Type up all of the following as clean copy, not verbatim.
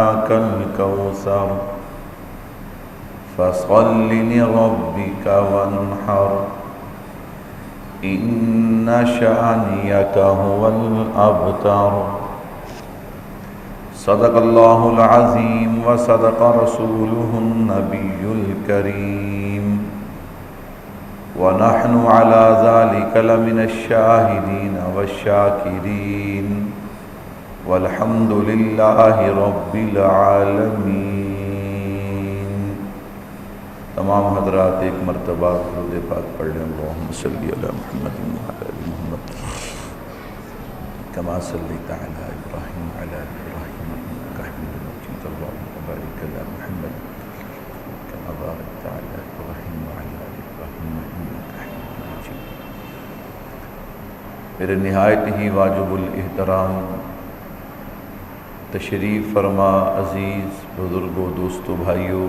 الكوثر فصل لربك وانحر إن شانئك هو الأبتر. صدق الله العظيم وصدق رسوله النبي الكريم ونحن على ذلك لمن الشاهدين والشاكرين والحمد لله رب العالمين. تمام حضرات ایک مرتبہ درود پاک پڑھ لیں. اللهم صل علی محمد وعلى آل محمد كما صليت على إبراهيم وعلى آل إبراهيم إنك حميد مجيد. اللهم بارك على محمد كما باركت على إبراهيم وعلى آل إبراهيم إنك حميد مجيد. میرے نہایت ہی واجب الاحترام تشریف فرما عزیز بزرگوں، دوستوں، بھائیوں،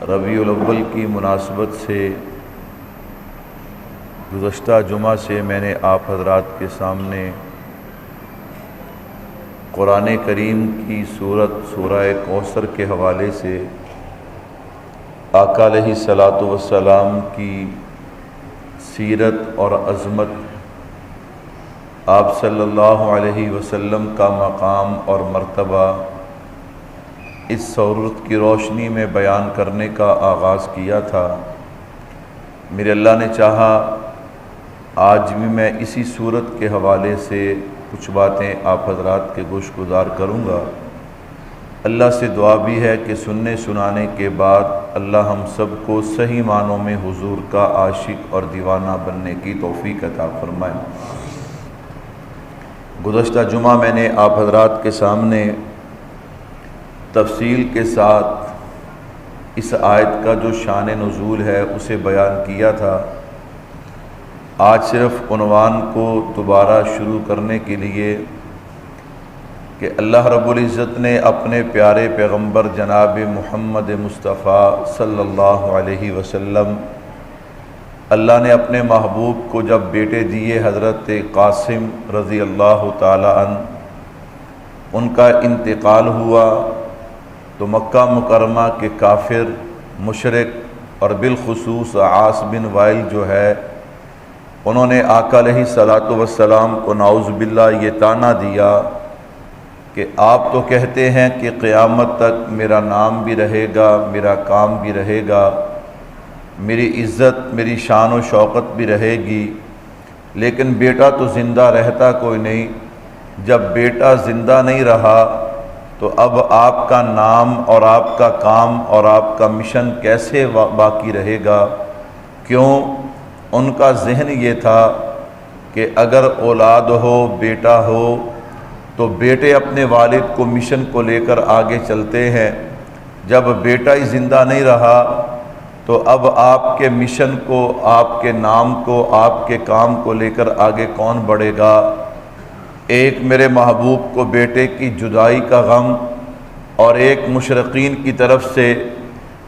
ربیع الاول کی مناسبت سے گزشتہ جمعہ سے میں نے آپ حضرات کے سامنے قرآن کریم کی سورہ کوثر کے حوالے سے آقا علیہ الصلاۃ والسلام کی سیرت اور عظمت، آپ صلی اللہ علیہ وسلم کا مقام اور مرتبہ اس صورت کی روشنی میں بیان کرنے کا آغاز کیا تھا. میرے اللہ نے چاہا آج بھی میں اسی صورت کے حوالے سے کچھ باتیں آپ حضرات کے گوش گزار کروں گا. اللہ سے دعا بھی ہے کہ سننے سنانے کے بعد اللہ ہم سب کو صحیح معنوں میں حضور کا عاشق اور دیوانہ بننے کی توفیق عطا فرمائے. گزشتہ جمعہ میں نے آپ حضرات کے سامنے تفصیل کے ساتھ اس آیت کا جو شان نزول ہے اسے بیان کیا تھا. آج صرف عنوان کو دوبارہ شروع کرنے کے لیے کہ اللہ رب العزت نے اپنے پیارے پیغمبر جناب محمد مصطفیٰ صلی اللہ علیہ وسلم، اللہ نے اپنے محبوب کو جب بیٹے دیے حضرت قاسم رضی اللہ تعالی عنہ، ان کا انتقال ہوا تو مکہ مکرمہ کے کافر، مشرک اور بالخصوص عاص بن وائل جو ہے، انہوں نے آقا علیہ الصلاۃ والسلام کو نعوذ باللہ یہ طعنہ دیا کہ آپ تو کہتے ہیں کہ قیامت تک میرا نام بھی رہے گا، میرا کام بھی رہے گا، میری عزت، میری شان و شوکت بھی رہے گی، لیکن بیٹا تو زندہ رہتا کوئی نہیں. جب بیٹا زندہ نہیں رہا تو اب آپ کا نام اور آپ کا کام اور آپ کا مشن کیسے باقی رہے گا؟ کیوں؟ ان کا ذہن یہ تھا کہ اگر اولاد ہو، بیٹا ہو، تو بیٹے اپنے والد کو مشن کو لے کر آگے چلتے ہیں. جب بیٹا ہی زندہ نہیں رہا تو اب آپ کے مشن کو، آپ کے نام کو، آپ کے کام کو لے کر آگے کون بڑھے گا؟ ایک میرے محبوب کو بیٹے کی جدائی کا غم، اور ایک مشرقین کی طرف سے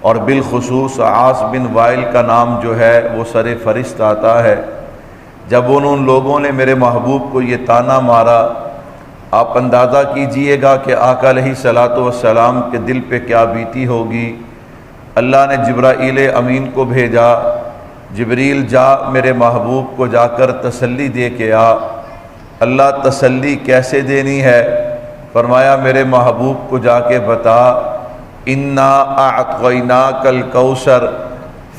اور بالخصوص عاص بن وائل کا نام جو ہے وہ سر فہرست آتا ہے. جب ان لوگوں نے میرے محبوب کو یہ طعنہ مارا، آپ اندازہ کیجئے گا کہ آقا علیہ الصلاۃ والسلام کے دل پہ کیا بیتی ہوگی. اللہ نے جبرائیل امین کو بھیجا، جبریل جا میرے محبوب کو جا کر تسلی دے کے آ. اللہ تسلی کیسے دینی ہے؟ فرمایا میرے محبوب کو جا کے بتا، انا اعطیناک الکوثر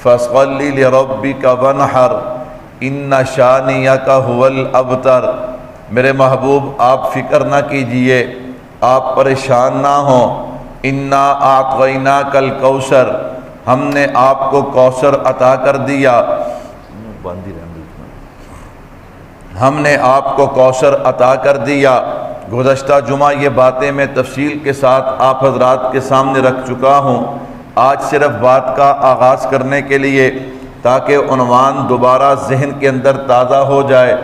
فصل لربک وانحر ان شانئک ھو الابتر. میرے محبوب آپ فکر نہ کیجئے، آپ پریشان نہ ہوں. انا اعطیناک الکوثر، ہم نے آپ کو کوثر عطا کر دیا. ہم نے آپ کو کوثر عطا کر دیا. گزشتہ جمعہ یہ باتیں میں تفصیل کے ساتھ آپ حضرات کے سامنے رکھ چکا ہوں. آج صرف بات کا آغاز کرنے کے لیے تاکہ عنوان دوبارہ ذہن کے اندر تازہ ہو جائے.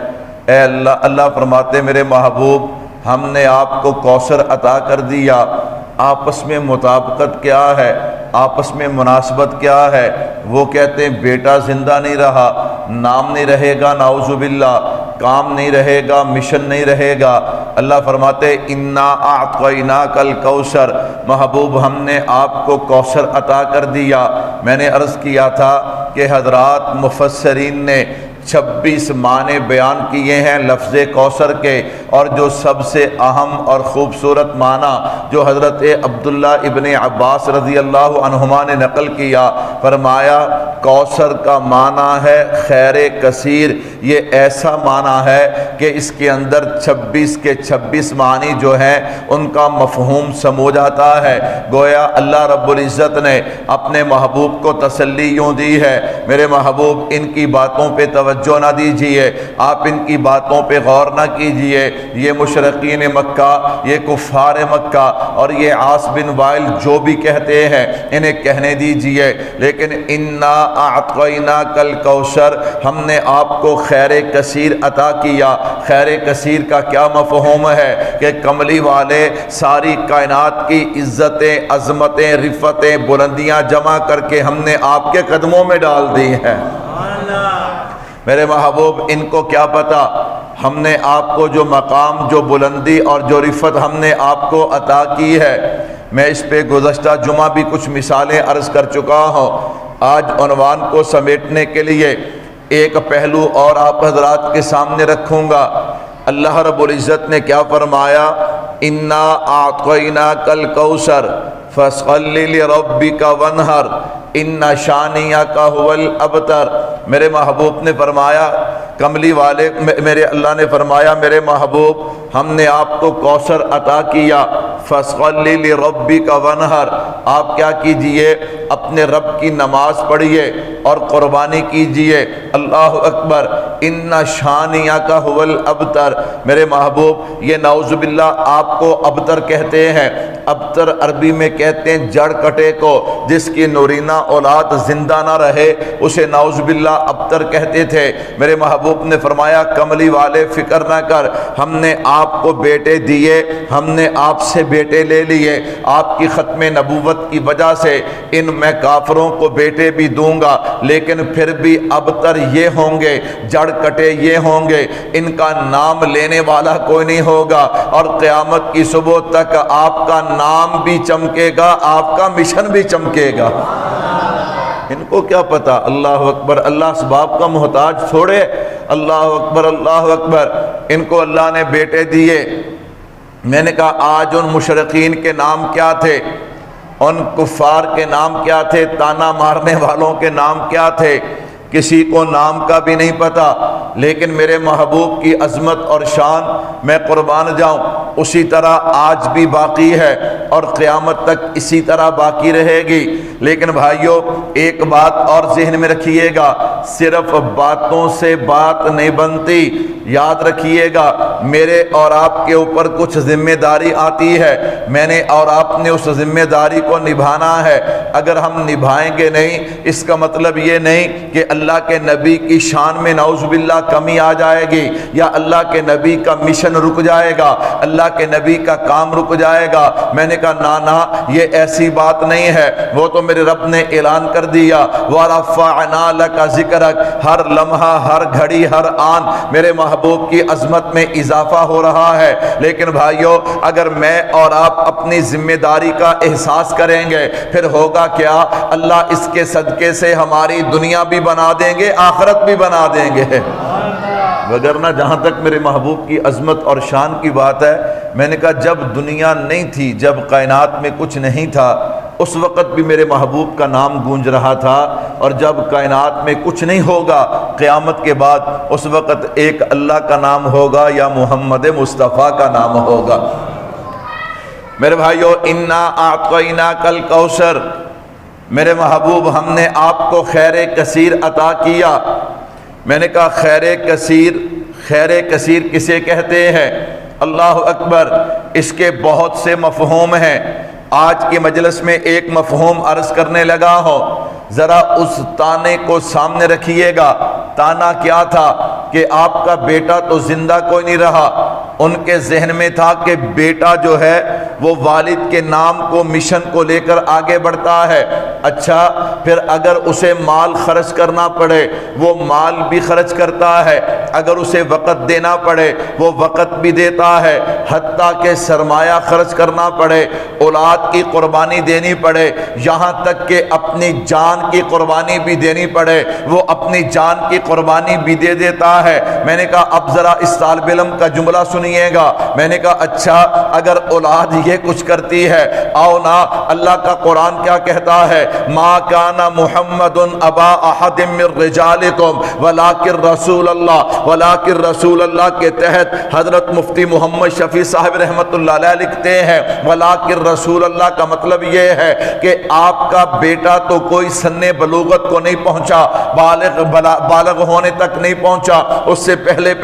اے اللہ فرماتے میرے محبوب ہم نے آپ کو کوثر عطا کر دیا. آپس میں مطابقت کیا ہے؟ آپس میں مناسبت کیا ہے؟ وہ کہتے ہیں بیٹا زندہ نہیں رہا، نام نہیں رہے گا، نعوذ باللہ، کام نہیں رہے گا، مشن نہیں رہے گا، اللہ فرماتے انا اعطیناک الکوثر، محبوب ہم نے آپ کو کوثر عطا کر دیا۔ میں نے عرض کیا تھا کہ حضرات مفسرین نے 26 معنی بیان کیے ہیں لفظ کوثر کے، اور جو سب سے اہم اور خوبصورت معنی جو حضرت عبداللہ ابن عباس رضی اللہ عنہما نے نقل کیا، فرمایا کوثر کا معنی ہے خیر کثیر۔ یہ ایسا معنی ہے کہ اس کے اندر 26 کے 26 معنی جو ہیں ان کا مفہوم سمجھ آتا ہے۔ گویا اللہ رب العزت نے اپنے محبوب کو تسلی یوں دی ہے، میرے محبوب ان کی باتوں پہ توجہ نہ دیجیے، آپ ان کی باتوں پہ غور نہ کیجیے۔ یہ مشرقین مکہ، یہ کفار مکہ اور یہ عاص بن وائل جو بھی کہتے ہیں انہیں کہنے دیجیے، لیکن انا اعطیناک الکوثر، ہم نے آپ کو خیر کثیر عطا کیا۔ خیر کثیر کا کیا مفہوم ہے کہ کملی والے ساری کائنات کی عزتیں، عظمتیں، رفتیں، بلندیاں جمع کر کے ہم نے آپ کے قدموں میں ڈال دی ہیں۔ میرے محبوب ان کو کیا پتا ہم نے آپ کو جو مقام، جو بلندی اور جو رفت ہم نے آپ کو عطا کی ہے۔ میں اس پہ گزشتہ جمعہ بھی کچھ مثالیں عرض کر چکا ہوں۔ آج عنوان کو سمیٹنے کے لیے ایک پہلو اور آپ حضرات کے سامنے رکھوں گا۔ اللہ رب العزت نے کیا فرمایا؟ انا اعطیناک الکوثر فصل لربک وانحر ان شانیک ھو الابتر۔ میرے محبوب نے فرمایا کملی والے، میرے اللہ نے فرمایا میرے محبوب ہم نے آپ کو کوثر عطا کیا، فصل لربک وانحر، آپ کیا کیجئے؟ اپنے رب کی نماز پڑھیے اور قربانی کیجئے۔ اللہ اکبر۔ ان شانیک ھو الابتر، میرے محبوب یہ نعوذ باللہ آپ کو ابتر کہتے ہیں۔ ابتر عربی میں کہتے ہیں جڑ کٹے کو، جس کی نورینہ اولاد زندہ نہ رہے اسے نعوذ باللہ ابتر کہتے تھے۔ میرے محبوب نے فرمایا کملی والے فکر نہ کر، ہم نے آپ کو بیٹے دیے، ہم نے آپ سے بیٹے لے لیے، آپ کی ختم نبوت کی وجہ سے ان میں کافروں کو بیٹے بھی دوں گا، لیکن پھر بھی ابتر یہ ہوں گے، جڑ کٹے یہ ہوں گے، ان کا نام لینے والا کوئی نہیں ہوگا، اور قیامت کی صبح تک آپ کا نام بھی چمکے گا، آپ کا مشن بھی چمکے گا۔ ان کو کیا پتا؟ اللہ اکبر۔ اللہ اسباب کا محتاج چھوڑے۔ اللہ اکبر، اللہ اکبر۔ ان کو اللہ نے بیٹے دیے۔ میں نے کہا آج ان مشرقین کے نام کیا تھے؟ ان کفار کے نام کیا تھے؟ تانا مارنے والوں کے نام کیا تھے؟ کسی کو نام کا بھی نہیں پتا، لیکن میرے محبوب کی عظمت اور شان میں قربان جاؤں اسی طرح آج بھی باقی ہے اور قیامت تک اسی طرح باقی رہے گی۔ لیکن بھائیو ایک بات اور ذہن میں رکھیے گا، صرف باتوں سے بات نہیں بنتی۔ یاد رکھیے گا میرے اور آپ کے اوپر کچھ ذمہ داری آتی ہے، میں نے اور آپ نے اس ذمہ داری کو نبھانا ہے۔ اگر ہم نبھائیں گے نہیں اس کا مطلب یہ نہیں کہ اللہ کے نبی کی شان میں نعوذ باللہ کمی آ جائے گی، یا اللہ کے نبی کا مشن رک جائے گا، اللہ کے نبی کا کام رک جائے گا۔ میں نے کہا نا یہ ایسی بات نہیں ہے، وہ تو میرے رب نے اعلان کر دیا وَرَفَعْنَا لَكَ ذِكْرَكَ، ہر لمحہ، ہر گھڑی، ہر آن میرے محبوب کی عظمت میں اضافہ ہو رہا ہے۔ لیکن بھائیو اگر میں اور آپ اپنی ذمہ داری کا احساس کریں گے پھر ہوگا کیا؟ اللہ اس کے صدقے سے ہماری دنیا بھی بنا دیں گے، آخرت بھی بنا دیں گے۔ وگرنہ جہاں تک میرے محبوب کی عظمت اور شان کی بات ہے، میں نے کہا جب دنیا نہیں تھی، جب کائنات میں کچھ نہیں تھا، اس وقت بھی میرے محبوب کا نام گونج رہا تھا، اور جب کائنات میں کچھ نہیں ہوگا قیامت کے بعد اس وقت ایک اللہ کا نام ہوگا یا محمد مصطفیٰ کا نام ہوگا۔ میرے بھائیو انا اعطیناک الکوثر، میرے محبوب ہم نے آپ کو خیر کثیر عطا کیا۔ میں نے کہا خیر کثیر کسے کہتے ہیں؟ اللہ اکبر۔ اس کے بہت سے مفہوم ہیں، آج کی مجلس میں ایک مفہوم عرض کرنے لگا ہوں، ذرا اس تانے کو سامنے رکھیے گا۔ تانا کیا تھا کہ آپ کا بیٹا تو زندہ کوئی نہیں رہا، ان کے ذہن میں تھا کہ بیٹا جو ہے وہ والد کے نام کو مشن کو لے کر آگے بڑھتا ہے. اچھا پھر اگر اسے مال خرچ کرنا پڑے وہ مال بھی خرچ کرتا ہے, اگر اسے وقت دینا پڑے وہ وقت بھی دیتا ہے, حتیٰ کہ سرمایہ خرچ کرنا پڑے, اولاد کی قربانی دینی پڑے, یہاں تک کہ اپنی جان کی قربانی بھی دینی پڑے وہ اپنی جان کی قربانی بھی دے دیتا ہے. میں نے کہا اب ذرا اس طالب علم کا جملہ سنیے گا. میں نے کہا اچھا اگر اولاد یہ کچھ کرتی ہے, آؤ نا اللہ کا قرآن کیا کہتا ہے, ما کان محمد ابا احد من رجالکم ولکن رسول اللہ کے تحت حضرت مفتی محمد شفیع صاحب رحمۃ اللہ علیہ لکھتے ہیں ولکن رسول اللہ کا مطلب یہ ہے کہ آپ کا بیٹا تو کوئی سن بلوغت کو نہیں پہنچا, بالغ ہونے تک نہیں پہنچا, اس سے پہلے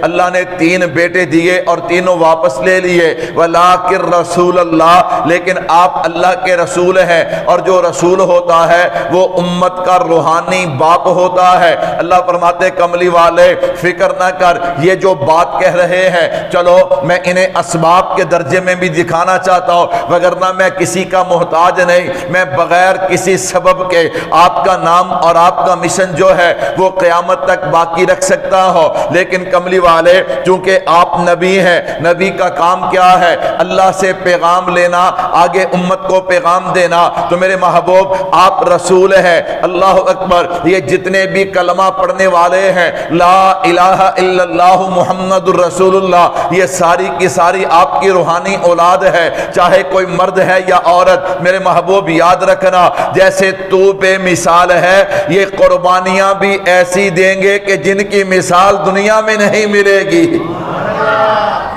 اللہ نے 3 بیٹے دیے اور تینوں واپس لے لیے. ولکن رسول اللہ, لیکن آپ اللہ کے رسول ہیں, اور جو رسول ہوتا ہے وہ امت کا روحانی باپ ہوتا ہے. اللہ فرماتے کملی والے فکر نہ کر, یہ جو بات کہہ رہے ہیں چلو میں انہیں اسباب کے درجے میں بھی دکھانا چاہتا ہوں, وگرنہ میں کسی کا محتاج نہیں, میں بغیر کسی سبب کے آپ کا نام اور آپ کا مشن جو ہے وہ قیامت تک باقی رکھ سکتا ہو. لیکن کملی والے چونکہ آپ نبی ہیں, نبی کا کام کیا ہے, اللہ سے پیغام لینا, آگے امت کو پیغام دینا, تو میرے محبوب آپ رسول ہیں. اللہ اکبر, یہ جتنے بھی کلمہ پڑھنے والے ہیں لا الہ الا اللہ محمد الرسول اللہ, یہ ساری کی ساری آپ کی روحانی اولاد ہے, چاہے کوئی مرد ہے یا عورت. میرے محبوب یاد رکھنا جیسے تو بے مثال ہے, یہ قربانیاں بھی ایسی دیں گے کہ جن کی مثال دنیا میں نہیں ملے گی.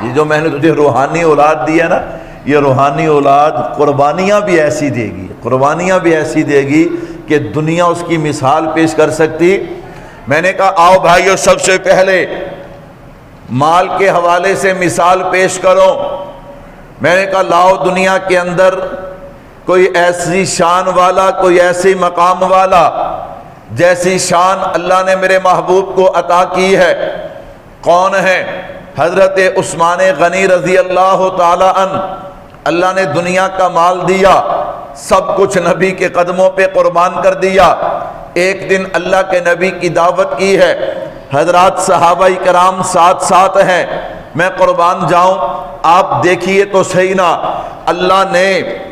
یہ جو میں نے تجھے روحانی اولاد دی ہے نا, یہ روحانی اولاد قربانیاں بھی ایسی دے گی, قربانیاں بھی ایسی دے گی کہ دنیا اس کی مثال پیش کر سکتی. میں نے کہا آؤ بھائیو سب سے پہلے مال کے حوالے سے مثال پیش کرو. میں نے کہا لاؤ دنیا کے اندر کوئی ایسی شان والا, کوئی ایسی مقام والا جیسی شان اللہ نے میرے محبوب کو عطا کی ہے. کون ہے؟ حضرت عثمان غنی رضی اللہ تعالی عنہ. اللہ نے دنیا کا مال دیا, سب کچھ نبی کے قدموں پہ قربان کر دیا. ایک دن اللہ کے نبی کی دعوت کی ہے, حضرات صحابہ کرام ساتھ ہیں, میں قربان جاؤں, آپ دیکھیے تو صحیح نا, اللہ نے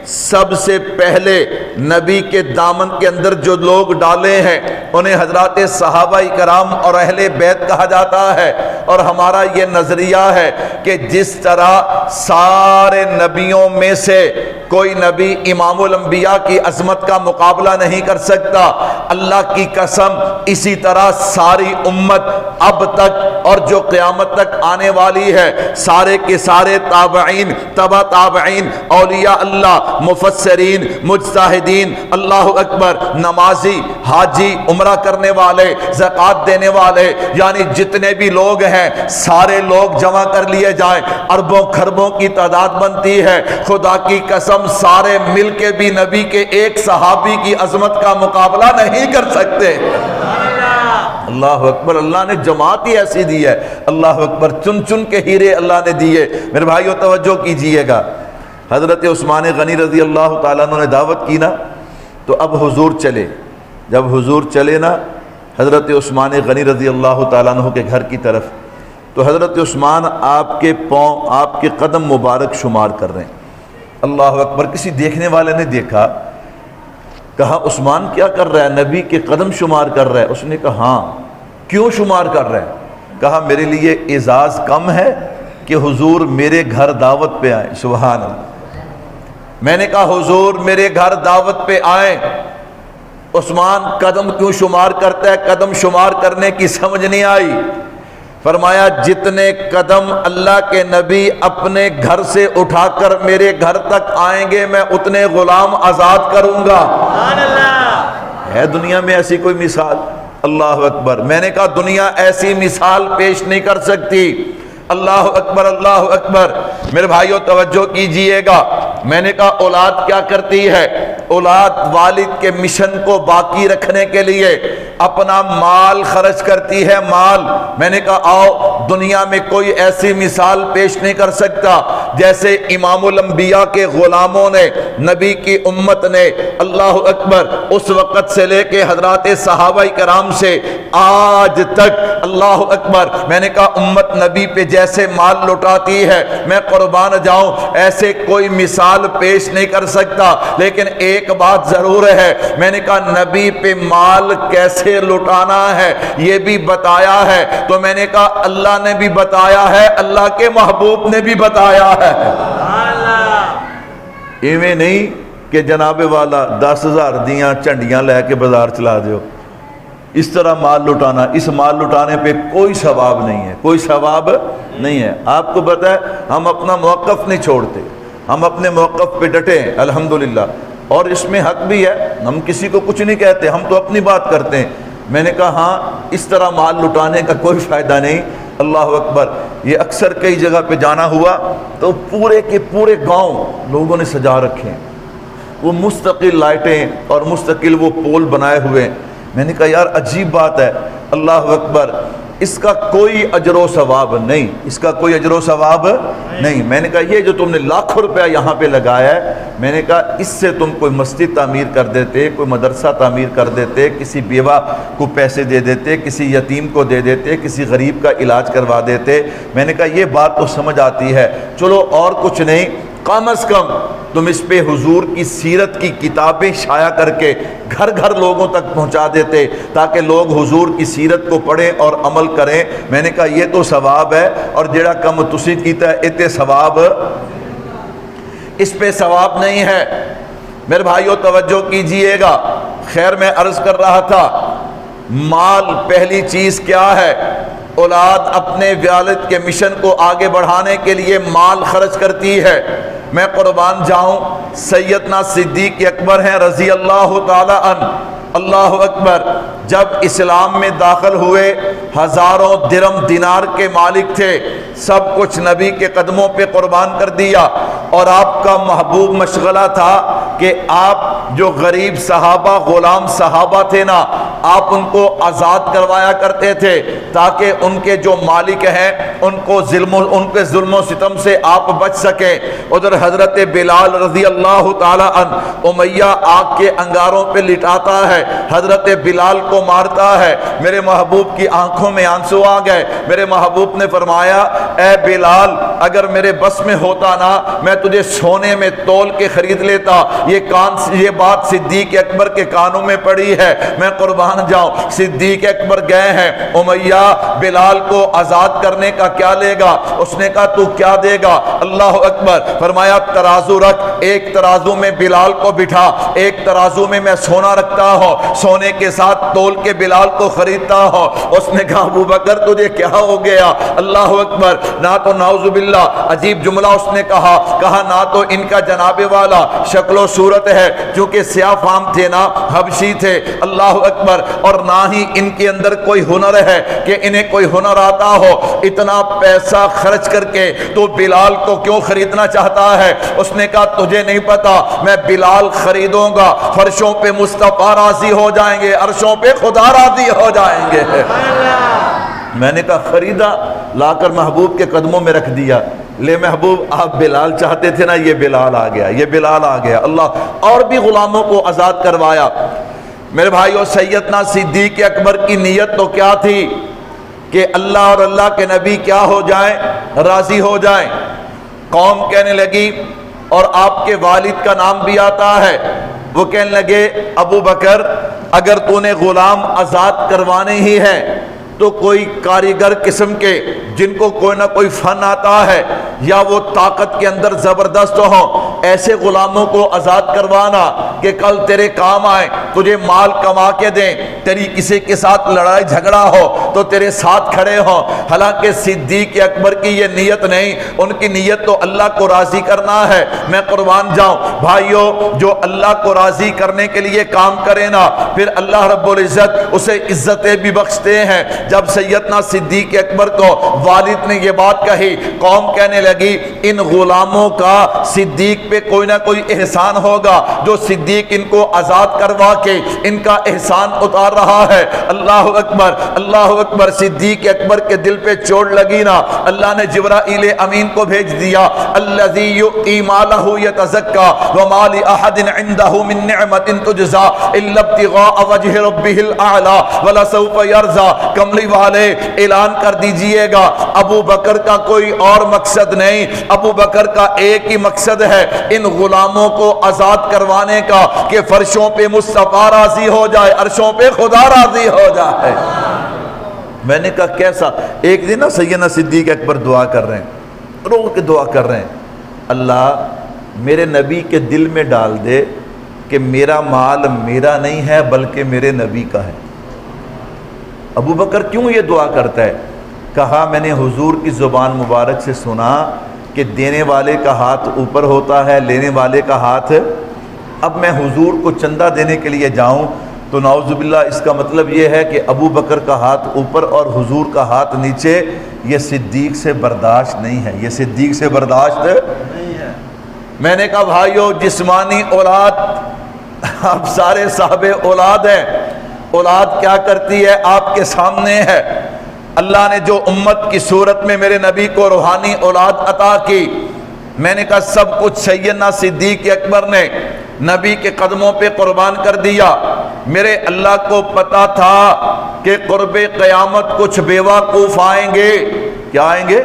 سب سے پہلے نبی کے دامن کے اندر جو لوگ ڈالے ہیں انہیں حضرات صحابہ کرام اور اہل بیت کہا جاتا ہے. اور ہمارا یہ نظریہ ہے کہ جس طرح سارے نبیوں میں سے کوئی نبی امام الانبیاء کی عظمت کا مقابلہ نہیں کر سکتا, اللہ کی قسم اسی طرح ساری امت اب تک اور جو قیامت تک آنے والی ہے, سارے کے سارے تابعین, تبع تابعین, اولیاء اللہ, مفسرین, مجتہدین, اللہ اکبر, نمازی, حاجی, عمرہ کرنے والے, زکوٰۃ دینے والے, یعنی جتنے بھی لوگ ہیں سارے لوگ جمع کر لیے جائیں, اربوں خربوں کی تعداد بنتی ہے. خدا کی قسم سارے مل کے بھی نبی کے ایک صحابی کی عظمت کا مقابلہ نہیں کر سکتے. اللہ اکبر, اللہ نے جماعت ہی ایسی دی ہے. اللہ اکبر, چن چن کے ہیرے اللہ نے دیے. میرے بھائیو توجہ کیجئے گا, حضرت عثمان غنی رضی اللہ تعالیٰ عنہ نے دعوت کی نا, تو اب حضور چلے. جب حضور چلے نا حضرت عثمان غنی رضی اللہ تعالیٰ عنہ کے گھر کی طرف, تو حضرت عثمان آپ کے پاؤں, آپ کے قدم مبارک شمار کر رہے ہیں. اللہ اکبر, کسی دیکھنے والے نے دیکھا, کہا عثمان کیا کر رہا ہے, نبی کے قدم شمار کر رہا ہے. اس نے کہا ہاں, کیوں شمار کر رہا ہے؟ کہا میرے لیے اعزاز کم ہے کہ حضور میرے گھر دعوت پہ آئیں. سبحان اللہ. میں نے کہا حضور میرے گھر دعوت پہ آئیں, عثمان قدم کیوں شمار کرتا ہے؟ قدم شمار کرنے کی سمجھ نہیں آئی. فرمایا جتنے قدم اللہ کے نبی اپنے گھر سے اٹھا کر میرے گھر تک آئیں گے میں اتنے غلام آزاد کروں گا. سبحان اللہ. ہے دنیا میں ایسی کوئی مثال؟ اللہ اکبر. میں نے کہا دنیا ایسی مثال پیش نہیں کر سکتی. اللہ اکبر, اللہ اکبر. میرے بھائیو توجہ کیجئے گا, میں نے کہا اولاد کیا کرتی ہے؟ اولاد والد کے مشن کو باقی رکھنے کے لیے اپنا مال خرچ کرتی ہے، مال۔ میں نے کہا آؤ، دنیا میں کوئی ایسی مثال پیش نہیں کر سکتا جیسے امام الانبیاء کے غلاموں نے، نبی کی امت نے، اللہ اکبر، اس وقت سے لے کے حضرات صحابہ کرام سے آج تک، اللہ اکبر، میں نے کہا امت نبی پہ جیسے مال لٹاتی ہے، میں قربان جاؤں ایسے کوئی مثال پیش نہیں کر سکتا، لیکن ایک بات ضرور ہے، میں نے کہا نبی پہ مال کیسے لٹانا ہے یہ بھی بتایا ہے، تو میں نے کہا اللہ نے بھی بتایا ہے، اللہ کے محبوب نے بھی بتایا ہے۔ ایویں نہیں کہ جناب والا 10,000 دیاں چنڈیاں لے کے بازار چلا دیو، اس طرح مال لٹانا، اس مال لٹانے پہ کوئی ثواب نہیں ہے، کوئی ثواب نہیں ہے۔ آپ کو پتہ ہے ہم اپنا موقف نہیں چھوڑتے، ہم اپنے موقف پہ ڈٹے ہیں الحمدللہ، اور اس میں حق بھی ہے، ہم کسی کو کچھ نہیں کہتے، ہم تو اپنی بات کرتے ہیں۔ میں نے کہا ہاں اس طرح مال لٹانے کا کوئی فائدہ نہیں، اللہ اکبر۔ یہ اکثر کئی جگہ پہ جانا ہوا تو پورے کے پورے گاؤں لوگوں نے سجا رکھے ہیں، وہ مستقل لائٹیں اور مستقل وہ پول بنائے ہوئے۔ میں نے کہا یار عجیب بات ہے، اللہ اکبر، اس کا کوئی اجر و ثواب نہیں، اس کا کوئی اجر و ثواب نہیں۔ میں نے کہا یہ جو تم نے لاکھوں روپیہ یہاں پہ لگایا ہے، میں نے کہا اس سے تم کوئی مسجد تعمیر کر دیتے، کوئی مدرسہ تعمیر کر دیتے، کسی بیوہ کو پیسے دے دیتے، کسی یتیم کو دے دیتے، کسی غریب کا علاج کروا دیتے۔ میں نے کہا یہ بات تو سمجھ آتی ہے، چلو اور کچھ نہیں، کم از کم تم اس پہ حضور کی سیرت کی کتابیں شائع کر کے گھر گھر لوگوں تک پہنچا دیتے تاکہ لوگ حضور کی سیرت کو پڑھیں اور عمل کریں۔ میں نے کہا یہ تو ثواب ہے، اور جڑا کم تسی کیتا ہے اتے ثواب، اس پہ ثواب نہیں ہے۔ میرے بھائیو توجہ کیجئے گا، خیر میں عرض کر رہا تھا، مال پہلی چیز کیا ہے؟ اولاد اپنے والد کے مشن کو آگے بڑھانے کے لیے مال خرچ کرتی ہے۔ میں قربان جاؤں، سیدنا صدیق اکبر ہیں رضی اللہ تعالی عنہ، اللہ اکبر، جب اسلام میں داخل ہوئے ہزاروں درم دینار کے مالک تھے، سب کچھ نبی کے قدموں پہ قربان کر دیا، اور آپ کا محبوب مشغلہ تھا کہ آپ جو غریب صحابہ، غلام صحابہ تھے نا، آپ ان کو آزاد کروایا کرتے تھے تاکہ ان کے جو مالک ہیں ان کے ظلم و ستم سے آپ بچ سکیں۔ ادھر حضرت بلال رضی اللہ تعالی عنہ امیہ آگ کے انگاروں پہ لٹاتا ہے، حضرت بلال کو مارتا ہے۔ میرے محبوب کی آنکھوں میں آنسو آ گئے۔ میرے محبوب نے فرمایا اے بلال، اگر میرے بس میں ہوتا نا میں تجھے سونے میں تول کے خرید لیتا۔ یہ بات صدیق اکبر کے کانوں میں پڑی ہے، میں قربان جاؤں۔ صدیق اکبر گئے ہیں، امیہ بلال کو آزاد کرنے کا کیا لے گا؟ اس نے کہا تو کیا دے گا؟ اللہ اکبر، فرمایا ترازو رکھ، ایک ترازو میں بلال کو بٹھا، ایک ترازو میں سونا رکھتا ہوں، سونے کے ساتھ تول کے بلال کو خریدتا ہوں۔ اس نے کہا ابو بکر تجھے کیا ہو گیا؟ اللہ اکبر، نہ تو نعوذ باللہ، عجیب جملہ اس نے کہا نہ تو ان کا جناب والا شکل و صورت ہے، کیونکہ سیاہ فام تھے نا، حبشی تھے، اللہ اکبر، اور نہ ہی ان کے اندر کوئی ہنر ہے کہ انہیں کوئی ہنر آتا ہو۔ اتنا پیسہ خرچ کر کے تو بلال کو کیوں خریدنا چاہتا ہے؟ اس نے کہا تجھے نہیں پتا، میں بلال خریدوں گا، فرشوں پہ مصطفیٰ راضی ہو جائیں گے، عرشوں پہ خدا راضی ہو جائیں گے۔ میں نے کہا خریدا، لا کر محبوب کے قدموں میں رکھ دیا، لے محبوب آپ بلال چاہتے تھے نا، یہ بلال آ گیا، یہ بلال آ گیا۔ اللہ، اور بھی غلاموں کو آزاد کروایا۔ میرے بھائیو، سیدنا صدیق اکبر کی نیت تو کیا تھی کہ اللہ اور اللہ کے نبی کیا ہو جائیں؟ راضی ہو جائیں۔ قوم کہنے لگی، اور آپ کے والد کا نام بھی آتا ہے، وہ کہنے لگے ابو بکر اگر تو نے غلام آزاد کروانے ہی ہے تو کوئی کاریگر قسم کے جن کو کوئی نہ کوئی فن آتا ہے یا وہ طاقت کے اندر زبردست ہوں، ایسے غلاموں کو آزاد کروانا کہ کل تیرے کام آئیں، تجھے مال کما کے دیں، تیری کسی کے ساتھ لڑائی جھگڑا ہو تو تیرے ساتھ کھڑے ہوں۔ حالانکہ صدیق اکبر کی یہ نیت نہیں، ان کی نیت تو اللہ کو راضی کرنا ہے۔ میں قربان جاؤں بھائیو، جو اللہ کو راضی کرنے کے لیے کام کرے نا، پھر اللہ رب العزت اسے عزتیں بھی بخشتے ہیں۔ جب سیدنا صدیق اکبر کو والد نے یہ بات کہی، قوم کہنے لگی ان غلاموں کا صدیق پہ کوئی نہ کوئی احسان ہوگا، جو صدیق صدیق ان کو آزاد کروا کے ان کا احسان اتار رہا ہے۔ اللہ اکبر، اللہ اکبر۔ صدیق اکبر کے دل پہ چوٹ لگی نا، اللہ نے جبرائیل امین کو بھیج دیا، الذی یؤتی مالہ یتزکا وما لأحد عنده من نعمت تجزا الا ابتغاء وجہ ربہ الاعلی ولسوف یرضی۔ کملی والے اعلان کر دیجئے گا، ابو بکر کا کوئی اور مقصد نہیں، ابو بکر کا ایک ہی مقصد ہے، ان غلاموں کو آزاد کروانے کا کہ فرشوں پہ مصطفیٰ راضی ہو جائے، عرشوں پہ خدا راضی ہو جائے۔ میں نے کہا کیسا؟ ایک دن نا سیدنا صدیق اکبر دعا کر رہے ہیں، رو کے دعا کر رہے ہیں، اللہ میرے نبی کے دل میں ڈال دے کہ میرا مال میرا نہیں ہے بلکہ میرے نبی کا ہے۔ ابو بکر کیوں یہ دعا کرتا ہے؟ کہا میں نے حضور کی زبان مبارک سے سنا کہ دینے والے کا ہاتھ اوپر ہوتا ہے، لینے والے کا ہاتھ۔ اب میں حضور کو چندہ دینے کے لیے جاؤں تو نعوذ باللہ اس کا مطلب یہ ہے کہ ابو بکر کا ہاتھ اوپر اور حضور کا ہاتھ نیچے، یہ صدیق سے برداشت نہیں ہے، یہ صدیق سے برداشت نہیں ہے۔ میں نے کہا بھائیو، جسمانی اولاد آپ سارے صاحب اولاد ہیں، اولاد کیا کرتی ہے آپ کے سامنے ہے۔ اللہ نے جو امت کی صورت میں میرے نبی کو روحانی اولاد عطا کی، میں نے کہا سب کچھ سیدنا صدیق اکبر نے نبی کے قدموں پہ قربان کر دیا۔ میرے اللہ کو پتا تھا کہ قرب قیامت کچھ بیوقوف آئیں گے۔ کیا آئیں گے؟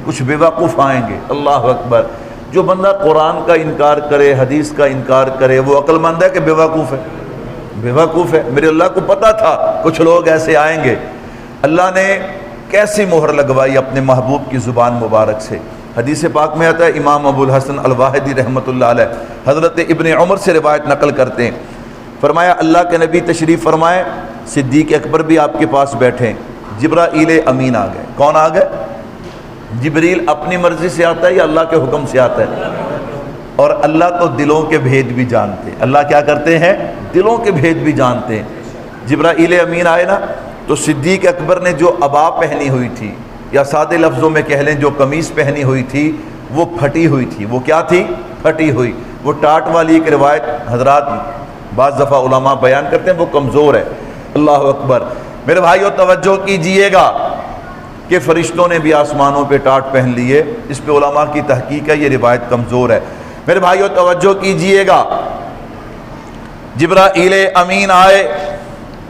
کچھ بیوقوف آئیں گے۔ اللہ اکبر۔ جو بندہ قرآن کا انکار کرے، حدیث کا انکار کرے، وہ عقل مند ہے کہ بیوقوف ہے؟ بیوقوف ہے۔ میرے اللہ کو پتا تھا کچھ لوگ ایسے آئیں گے۔ اللہ نے کیسی مہر لگوائی اپنے محبوب کی زبان مبارک سے۔ حدیث پاک میں آتا ہے، امام ابو الحسن الواحدی رحمۃ اللہ علیہ حضرت ابن عمر سے روایت نقل کرتے ہیں، فرمایا اللہ کے نبی تشریف فرمائے، صدیق اکبر بھی آپ کے پاس بیٹھے، جبرائیل امین آ گئے۔ کون آ گئے؟ جبریل اپنی مرضی سے آتا ہے یا اللہ کے حکم سے آتا ہے؟ اور اللہ تو دلوں کے بھید بھی جانتے ہیں۔ اللہ کیا کرتے ہیں؟ دلوں کے بھید بھی جانتے ہیں۔ جبرائیل امین آئے نا، تو صدیق اکبر نے جو عبا پہنی ہوئی تھی، یا سادے لفظوں میں کہہ لیں جو قمیص پہنی ہوئی تھی، وہ پھٹی ہوئی تھی۔ وہ کیا تھی؟ پھٹی ہوئی۔ وہ ٹاٹ والی ایک روایت حضرات بعض دفعہ علماء بیان کرتے ہیں، وہ کمزور ہے۔ اللہ اکبر۔ میرے بھائیو توجہ کیجئے گا کہ فرشتوں نے بھی آسمانوں پہ ٹاٹ پہن لیے، اس پہ علماء کی تحقیق ہے، یہ روایت کمزور ہے۔ میرے بھائیو توجہ کیجئے گا، جبرائیل امین آئے،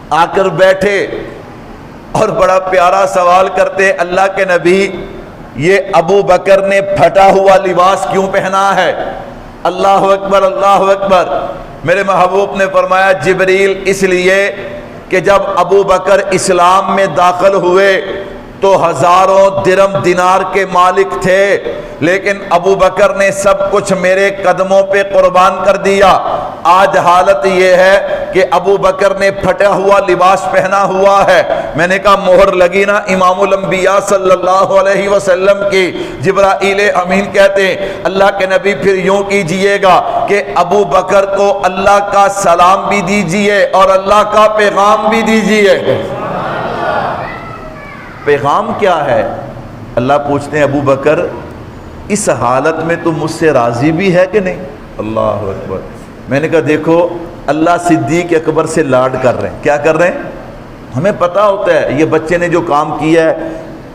آ کر بیٹھے اور بڑا پیارا سوال کرتے، اللہ کے نبی یہ ابو بکر نے پھٹا ہوا لباس کیوں پہنا ہے؟ اللہ اکبر، اللہ اکبر۔ میرے محبوب نے فرمایا جبریل اس لیے کہ جب ابو بکر اسلام میں داخل ہوئے تو ہزاروں درم دینار کے مالک تھے، لیکن ابو بکر نے سب کچھ میرے قدموں پہ قربان کر دیا۔ آج حالت یہ ہے کہ ابو بکر نے پھٹا ہوا لباس پہنا ہوا ہے۔ میں نے کہا مہر لگی نا امام الانبیاء صلی اللہ علیہ وسلم کی۔ جبرائیل امین کہتے ہیں اللہ کے نبی پھر یوں کیجئے گا کہ ابو بکر کو اللہ کا سلام بھی دیجئے اور اللہ کا پیغام بھی دیجئے۔ پیغام کیا ہے؟ اللہ پوچھتے ہیں ابو بکر اس حالت میں تم مجھ سے راضی بھی ہے کہ نہیں؟ اللہ اکبر۔ میں نے کہا دیکھو اللہ صدیق اکبر سے لاڈ کر رہے ہیں۔ کیا کر رہے ہیں؟ ہمیں پتہ ہوتا ہے یہ بچے نے جو کام کیا ہے،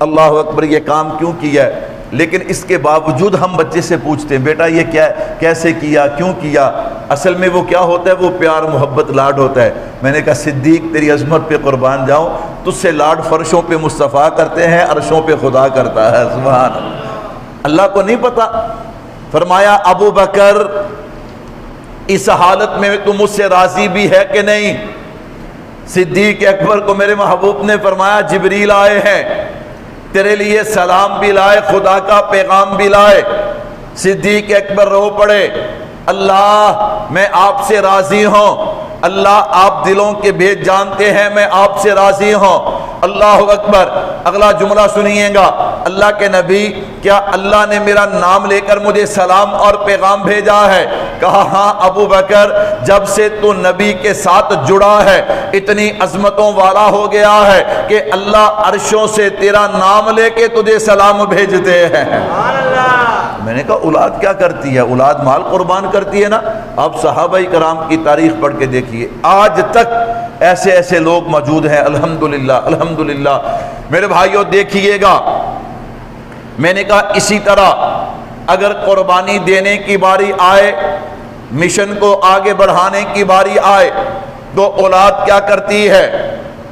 اللہ اکبر، یہ کام کیوں کیا ہے، لیکن اس کے باوجود ہم بچے سے پوچھتے ہیں بیٹا یہ کیا ہے، کیسے کیا، کیوں کیا؟ اصل میں وہ کیا ہوتا ہے؟ وہ پیار محبت لاڈ ہوتا ہے۔ میں نے کہا صدیق تیری عظمت پہ قربان جاؤں، تجھ سے لاڈ فرشوں پہ مصطفیٰ کرتے ہیں، عرشوں پہ خدا کرتا ہے۔ سبحان اللہ۔ اللہ کو نہیں پتا؟ فرمایا ابو بکر اس حالت میں تم مجھ سے راضی بھی ہے کہ نہیں؟ صدیق اکبر کو میرے محبوب نے فرمایا جبریل آئے ہیں، تیرے لیے سلام بھی لائے، خدا کا پیغام بھی لائے۔ صدیق اکبر رو پڑے، اللہ میں آپ سے راضی ہوں، اللہ آپ دلوں کے بھید جانتے ہیں، میں آپ سے راضی ہوں۔ اللہ اکبر۔ اگلا جملہ سنیے گا، اللہ کے نبی کیا اللہ نے میرا نام لے کر مجھے سلام اور پیغام بھیجا ہے؟ کہا ہاں ابو بکر، جب سے تو نبی کے ساتھ جڑا ہے اتنی عظمتوں والا ہو گیا ہے کہ اللہ عرشوں سے تیرا نام لے کے تجھے سلام بھیجتے ہیں۔ میں نے کہا اولاد کیا کرتی ہے؟ اولاد مال قربان کرتی ہے نا۔ اب صحابہ کرام کی تاریخ پڑھ کے دیکھیے، آج تک ایسے ایسے لوگ موجود ہیں، الحمدللہ الحمدللہ۔ میرے بھائیوں دیکھیے گا، میں نے کہا اسی طرح اگر قربانی دینے کی باری آئے، مشن کو آگے بڑھانے کی باری آئے، تو اولاد کیا کرتی ہے؟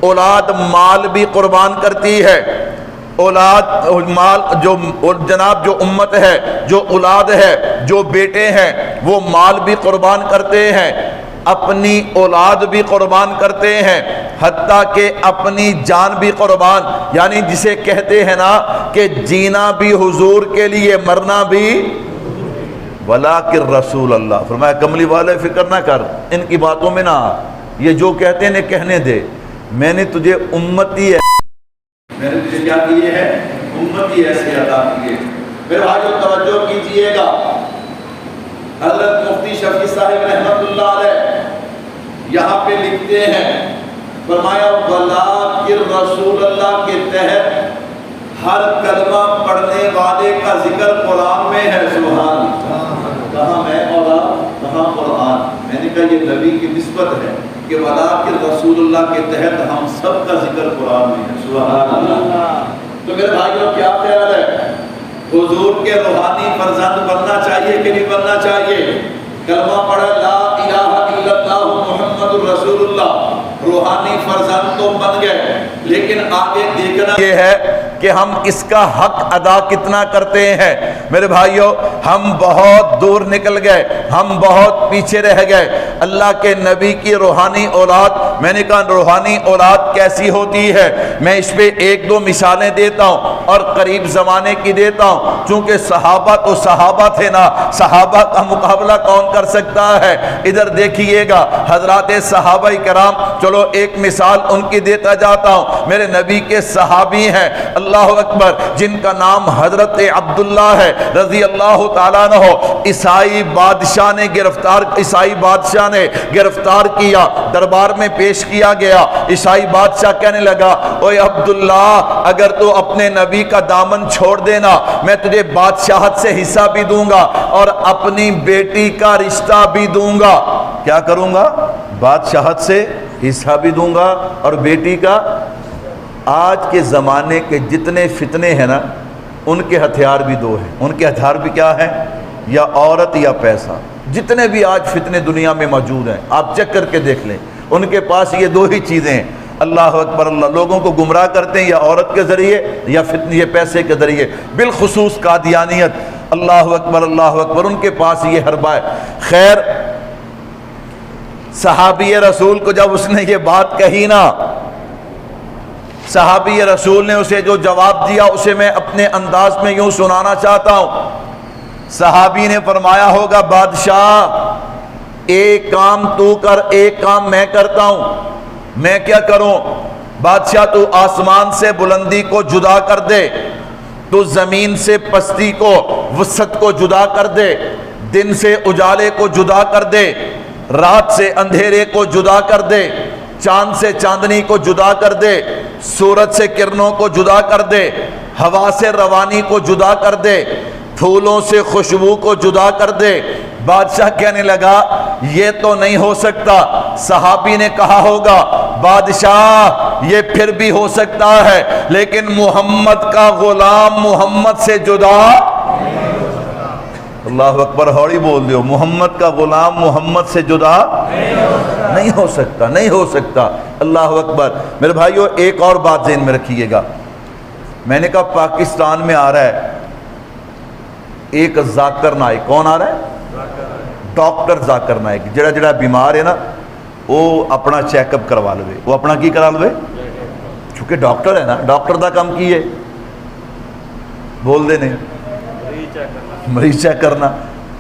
اولاد مال بھی قربان کرتی ہے۔ اولاد مال جو جناب جو امت ہے، جو اولاد ہے، جو بیٹے ہیں، وہ مال بھی قربان کرتے ہیں، اپنی اولاد بھی قربان کرتے ہیں، حتیٰ کہ اپنی جان بھی قربان، یعنی جسے کہتے ہیں نا کہ جینا بھی حضور کے لیے، مرنا بھی۔ وَلَٰكِن رسول اللہ فرمایا کملی والے فکر نہ کر، ان کی باتوں میں نہ آ، یہ جو کہتے ہیں کہنے دے، میں نے تجھے امتی ہے، میں نے تجھے کیا کیے ہیں؟ امتی ایسے عطا کیے۔ پھر آجو توجہ کیجئے گا، حضرت مفتی شفیع صاحب رحمت اللہ علیہ یہاں پہ لکھتے ہیں، فرمایا وَلَٰكِن رسول اللہ کے تحت ہر کلمہ پڑھنے والے کا ذکر قرآن میں ہے۔ سبحان اللہ، کہاں میں اولاد، کہاں قرآن۔ میں نے کہا یہ نبی کی نسبت ہے کہ وَلَٰكِن رسول اللہ کے تحت ہم سب کا ذکر قرآن میں ہے۔ سبحان اللہ۔ تو میرے بھائیوں کیا خیال ہے؟ حضور کے روحانی فرزند بننا چاہیے کہ نہیں بننا چاہیے؟ کلمہ پڑھا لا الہ الا اللہ محمد الرسول اللہ، روحانی فرزند تو بن گئے، لیکن آگے دیکھنا یہ ہے کہ ہم اس کا حق ادا کتنا کرتے ہیں۔ میرے بھائیوں ہم بہت دور نکل گئے، ہم بہت پیچھے رہ گئے۔ اللہ کے نبی کی روحانی اولاد، میں نے کہا روحانی اولاد کیسی ہوتی ہے، میں اس پہ ایک دو مثالیں دیتا ہوں اور قریب زمانے کی دیتا ہوں، چونکہ صحابہ تو صحابہ تھے نا، صحابہ کا مقابلہ کون کر سکتا ہے؟ ادھر دیکھیے گا حضرات صحابہ کرام، چلو ایک مثال ان کی دیتا جاتا ہوں۔ میرے نبی کے صحابی ہیں، اللہ اکبر، جن کا نام حضرت عبداللہ ہے رضی اللہ تعالیٰ عنہ۔ عیسائی بادشاہ نے گرفتار کیا، دربار میں پیش کیا گیا۔ عیسائی بادشاہ کہنے لگا اوے عبداللہ، اگر تو اپنے نبی کا دامن چھوڑ دینا، میں تجھے بادشاہت سے حصہ بھی دوں گا اور اپنی بیٹی کا رشتہ بھی دوں گا۔ کیا کروں گا؟ بادشاہت سے حصہ بھی دوں گا اور بیٹی کا۔ آج کے زمانے کے جتنے فتنے ہیں نا، ان کے ہتھیار بھی دو ہیں۔ ان کے ہتھیار بھی کیا ہیں؟ یا عورت یا پیسہ۔ جتنے بھی آج فتنے دنیا میں موجود ہیں، آپ چیک کر کے دیکھ لیں، ان کے پاس یہ دو ہی چیزیں ہیں۔ اللہ اکبر، اللہ لوگوں کو گمراہ کرتے ہیں یا عورت کے ذریعے یا فتنے یہ پیسے کے ذریعے، بالخصوص قادیانیت۔ اللہ اکبر اللہ اکبر، ان کے پاس یہ حربہ ہے۔ خیر، صحابی رسول کو جب اس نے یہ بات کہی نا، صحابی رسول نے اسے جو جواب دیا اسے میں اپنے انداز میں یوں سنانا چاہتا ہوں۔ صحابی نے فرمایا ہوگا بادشاہ ایک کام تو کر، ایک کام میں کرتا ہوں۔ میں کیا کروں؟ بادشاہ تو آسمان سے بلندی کو جدا کر دے، تو زمین سے پستی کو، وسعت کو جدا کر دے، دن سے اجالے کو جدا کر دے، رات سے اندھیرے کو جدا کر دے، چاند سے چاندنی کو جدا کر دے، سورج سے کرنوں کو جدا کر دے، ہوا سے روانی کو جدا کر دے، پھولوں سے خوشبو کو جدا کر دے۔ بادشاہ کہنے لگا یہ تو نہیں ہو سکتا۔ صحابی نے کہا ہوگا بادشاہ یہ پھر بھی ہو سکتا ہے، لیکن محمد کا غلام محمد سے جدا۔ اللہ اکبر، ہوڑی بول دیو، محمد کا غلام محمد سے جدا نہیں ہو سکتا، نہیں ہو سکتا۔ اللہ اکبر۔ میرے بھائیو ایک اور بات ذہن میں رکھیے گا، میں نے کہا پاکستان میں آ رہا ہے ایک ذاکر نائک۔ کون آ رہا ہے؟ ڈاکٹر ذاکر نائک۔ جڑا جڑا بیمار ہے نا وہ اپنا چیک اپ کروا لوے۔ وہ اپنا کی کرا لوے؟ چونکہ ڈاکٹر ہے نا، ڈاکٹر دا کام کی ہے؟ بول دے نہیں، مریض چیک کرنا۔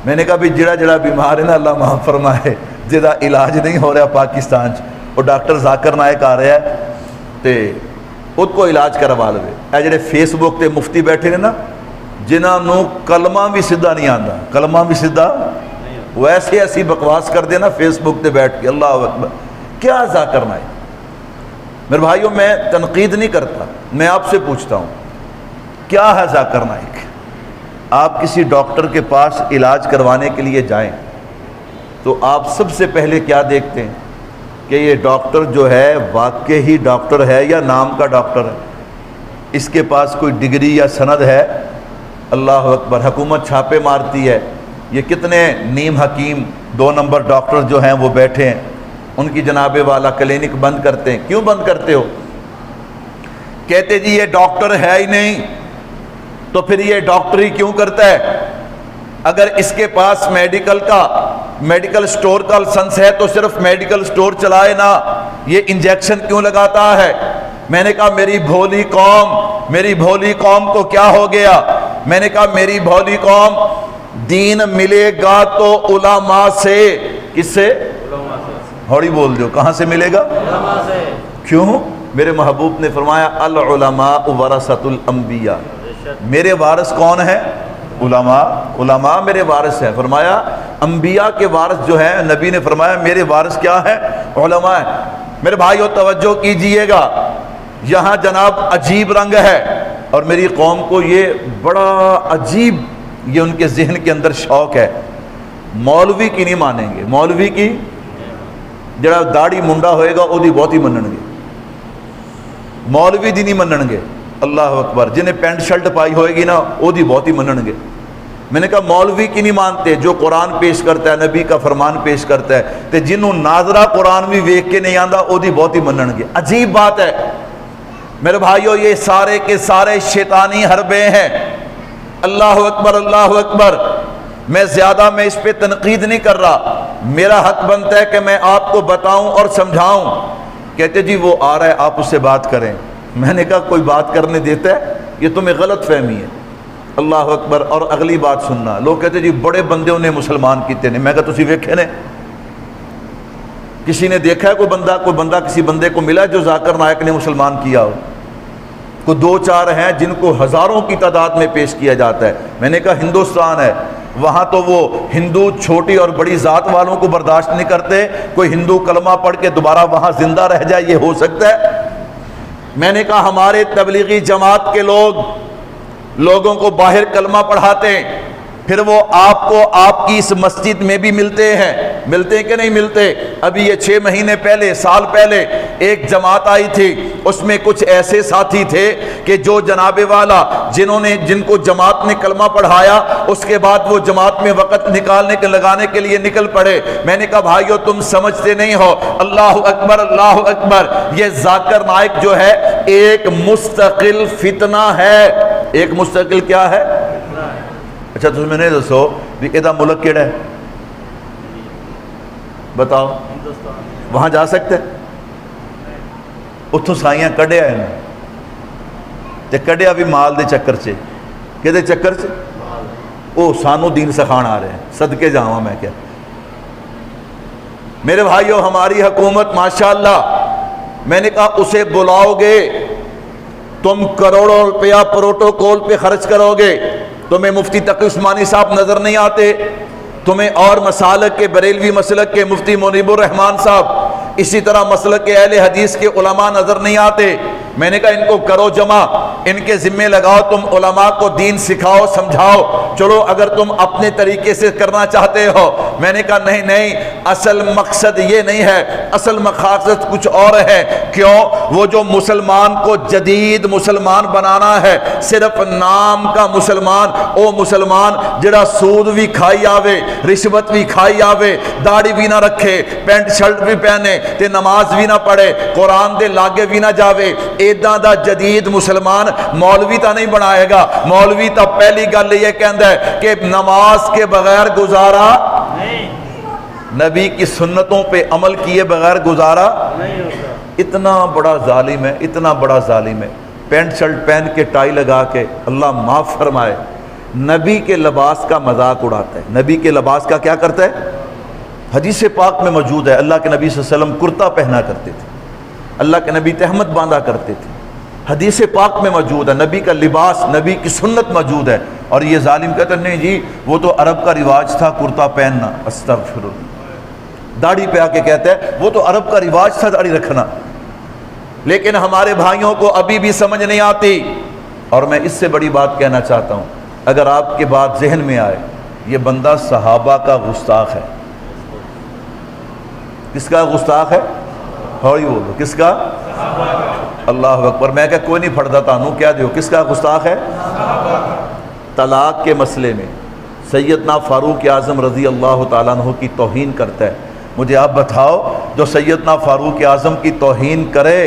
میں نے کہا بھی جڑا جڑا بیمار ہے نا اللہ معاف فرمائے، جدا علاج نہیں ہو رہا پاکستان وہ ڈاکٹر ذاکر نائک آ رہا ہے تے خود کو علاج کروا لوے۔ اے جڑے فیس بک تے مفتی بیٹھے نے نا، جنہاں نو کلمہ بھی سیدھا نہیں آندا، کلمہ بھی سیدھا، وہ ایسی ایسی بکواس کر دینا فیس بک تے بیٹھ کے۔ اللہ اکبر، کیا ذاکر نائک؟ میرے بھائیوں میں تنقید نہیں کرتا، میں آپ سے پوچھتا ہوں کیا ہے ذاکر نائک؟ آپ کسی ڈاکٹر کے پاس علاج کروانے کے لیے جائیں تو آپ سب سے پہلے کیا دیکھتے ہیں کہ یہ ڈاکٹر جو ہے واقعی ڈاکٹر ہے یا نام کا ڈاکٹر ہے، اس کے پاس کوئی ڈگری یا سند ہے؟ اللہ اکبر، حکومت چھاپے مارتی ہے، یہ کتنے نیم حکیم 2 نمبر ڈاکٹر جو ہیں وہ بیٹھے ہیں، ان کی جناب والا کلینک بند کرتے ہیں۔ کیوں بند کرتے ہو؟ کہتے جی یہ ڈاکٹر ہے ہی نہیں، تو پھر یہ ڈاکٹری کیوں کرتا ہے؟ اگر اس کے پاس میڈیکل سٹور کا لائسنس ہے تو صرف میڈیکل سٹور چلائے نا، یہ انجیکشن کیوں لگاتا ہے؟ میں نے کہا میری بھولی قوم کو کیا ہو گیا؟ میں نے کہا میری بھولی قوم، دین ملے گا تو علماء سے۔ کس سے؟ ہوڑی بول دو، کہاں سے ملے گا؟ علماء سے۔ کیوں؟ میرے محبوب نے فرمایا العلماء ورثۃ الانبیاء، میرے وارث کون ہے؟ علماء میرے وارث ہیں۔ فرمایا انبیاء کے وارث جو ہیں، نبی نے فرمایا میرے وارث کیا ہے؟ علماء ہیں۔ میرے بھائیو توجہ کیجئے گا، یہاں جناب عجیب رنگ ہے، اور میری قوم کو یہ بڑا عجیب، یہ ان کے ذہن کے اندر شوق ہے، مولوی کی نہیں مانیں گے، مولوی کی جڑا داڑھی منڈا ہوئے گا وہ دی بہت ہی منن گے، مولوی دی نہیں منن گے۔ اللہ اکبر، جنہیں پینٹ شرٹ پائی ہوئے گی نا وہ دی بہت ہی منن گے۔ میں نے کہا مولوی کی نہیں مانتے، جو قرآن پیش کرتا ہے، نبی کا فرمان پیش کرتا ہے، تے جنہوں ناظرہ قرآن بھی ویکھ کے نہیں آندا وہ دی بہت ہی منن گے۔ عجیب بات ہے میرے بھائیو، یہ سارے کے سارے شیطانی حربے ہیں۔ اللہ اکبر، اللہ اکبر۔ میں اس پہ تنقید نہیں کر رہا، میرا حق بنتا ہے کہ میں آپ کو بتاؤں اور سمجھاؤں۔ کہتے جی وہ آ رہا ہے آپ اس سے بات کریں۔ میں نے کہا کوئی بات کرنے دیتا ہے؟ یہ تمہیں غلط فہمی ہے۔ اللہ اکبر۔ اور اگلی بات سننا، لوگ کہتے جی بڑے بندے نے مسلمان کیتے نے۔ میں کہا تسی ویکھے نے؟ کسی نے دیکھا ہے کوئی بندہ کسی بندے کو ملا جو ذاکر نائک نے مسلمان کیا ہو؟ کوئی 2-4 ہیں جن کو ہزاروں کی تعداد میں پیش کیا جاتا ہے۔ میں نے کہا ہندوستان ہے، وہاں تو وہ ہندو چھوٹی اور بڑی ذات والوں کو برداشت نہیں کرتے، کوئی ہندو کلمہ پڑھ کے دوبارہ وہاں زندہ رہ جائے، یہ ہو سکتا ہے؟ میں نے کہا ہمارے تبلیغی جماعت کے لوگوں کو باہر کلمہ پڑھاتے ہیں، پھر وہ آپ کو آپ کی اس مسجد میں بھی ملتے ہیں کہ نہیں ملتے؟ ابھی یہ 6 مہینے پہلے، سال پہلے ایک جماعت آئی تھی، اس میں کچھ ایسے ساتھی تھے کہ جو جناب والا جن کو جماعت نے کلمہ پڑھایا، اس کے بعد وہ جماعت میں وقت لگانے کے لیے نکل پڑے۔ میں نے کہا بھائیو تم سمجھتے نہیں ہو۔ اللہ اکبر، اللہ اکبر۔ یہ ذاکر نائک جو ہے ایک مستقل فتنہ ہے۔ ایک مستقل کیا ہے؟ اچھا تم میں دسو بھی یہ ملک کیڑا ہے؟ بتاؤ، وہاں جا سکتے؟ اتھوں سائیاں کڈیا ہے تے کڈیا بھی مال دے چکر سے۔ کہ چکر سے وہ سانو دین سکھان آ رہے ہیں، صدقے جاواں میں کیا۔ میرے بھائیو ہماری حکومت ماشاءاللہ، میں نے کہا اسے بلاؤ گے، تم کروڑوں روپیہ پروٹوکول پہ خرچ کرو گے، تمہیں مفتی تقی عثمانی صاحب نظر نہیں آتے، تمہیں اور مسالک کے بریلوی مسلک کے مفتی منیب الرحمان صاحب، اسی طرح مسلک کے اہل حدیث کے علماء نظر نہیں آتے۔ میں نے کہا ان کو کرو جمع، ان کے ذمے لگاؤ، تم علماء کو دین سکھاؤ، سمجھاؤ، چلو اگر تم اپنے طریقے سے کرنا چاہتے ہو۔ میں نے کہا نہیں، اصل مقصد یہ نہیں ہے، اصل مقصد کچھ اور ہے۔ کیوں؟ وہ جو مسلمان کو جدید مسلمان بنانا ہے، صرف نام کا مسلمان، او مسلمان جڑا سود بھی کھائی آوے، رشوت بھی کھائی آوے، داڑھی بھی نہ رکھے، پینٹ شرٹ بھی پہنے تے نماز بھی نہ پڑھے، قرآن دے لاگے بھی نہ جاوے، ایداں دا جدید مسلمان مولوی تا نہیں بنائے گا۔ مولوی تا پہلی گل یہ کہندا ہے کہ نماز کے بغیر گزارا نہیں، نبی کی سنتوں پہ عمل کیے بغیر گزارا نہیں ہوتا۔ اتنا بڑا ظالم ہے، اتنا بڑا ظالم ہے، پینٹ شرٹ پہن کے ٹائی لگا کے، اللہ معاف فرمائے، نبی کے لباس کا مذاق اڑاتا ہے۔ نبی کے لباس کا کیا کرتا ہے؟ حدیث پاک میں موجود ہے، اللہ کے نبی صلی اللہ علیہ وسلم کرتا پہنا کرتے تھے، اللہ کے نبی تہمت باندھا کرتے تھے، حدیث پاک میں موجود ہے، نبی کا لباس، نبی کی سنت موجود ہے۔ اور یہ ظالم کہتے ہیں نہیں جی وہ تو عرب کا رواج تھا کرتا پہننا، استغفر اللہ، داڑھی پہ آ کے کہتا ہے وہ تو عرب کا رواج تھا داڑھی رکھنا۔ لیکن ہمارے بھائیوں کو ابھی بھی سمجھ نہیں آتی، اور میں اس سے بڑی بات کہنا چاہتا ہوں، اگر آپ کے بات ذہن میں آئے، یہ بندہ صحابہ کا گستاخ ہے۔ کس کا گستاخ ہے؟ ہوئی بولو، کس کا؟ اللہ اکبر۔ میں کہ کوئی نہیں پڑھتا تانوں کیا دیو، کس کا گستاخ ہے؟ طلاق کے مسئلے میں سیدنا فاروق اعظم رضی اللہ تعالیٰ عنہ کی توہین کرتا ہے۔ مجھے آپ بتاؤ، جو سیدنا فاروق اعظم کی توہین کرے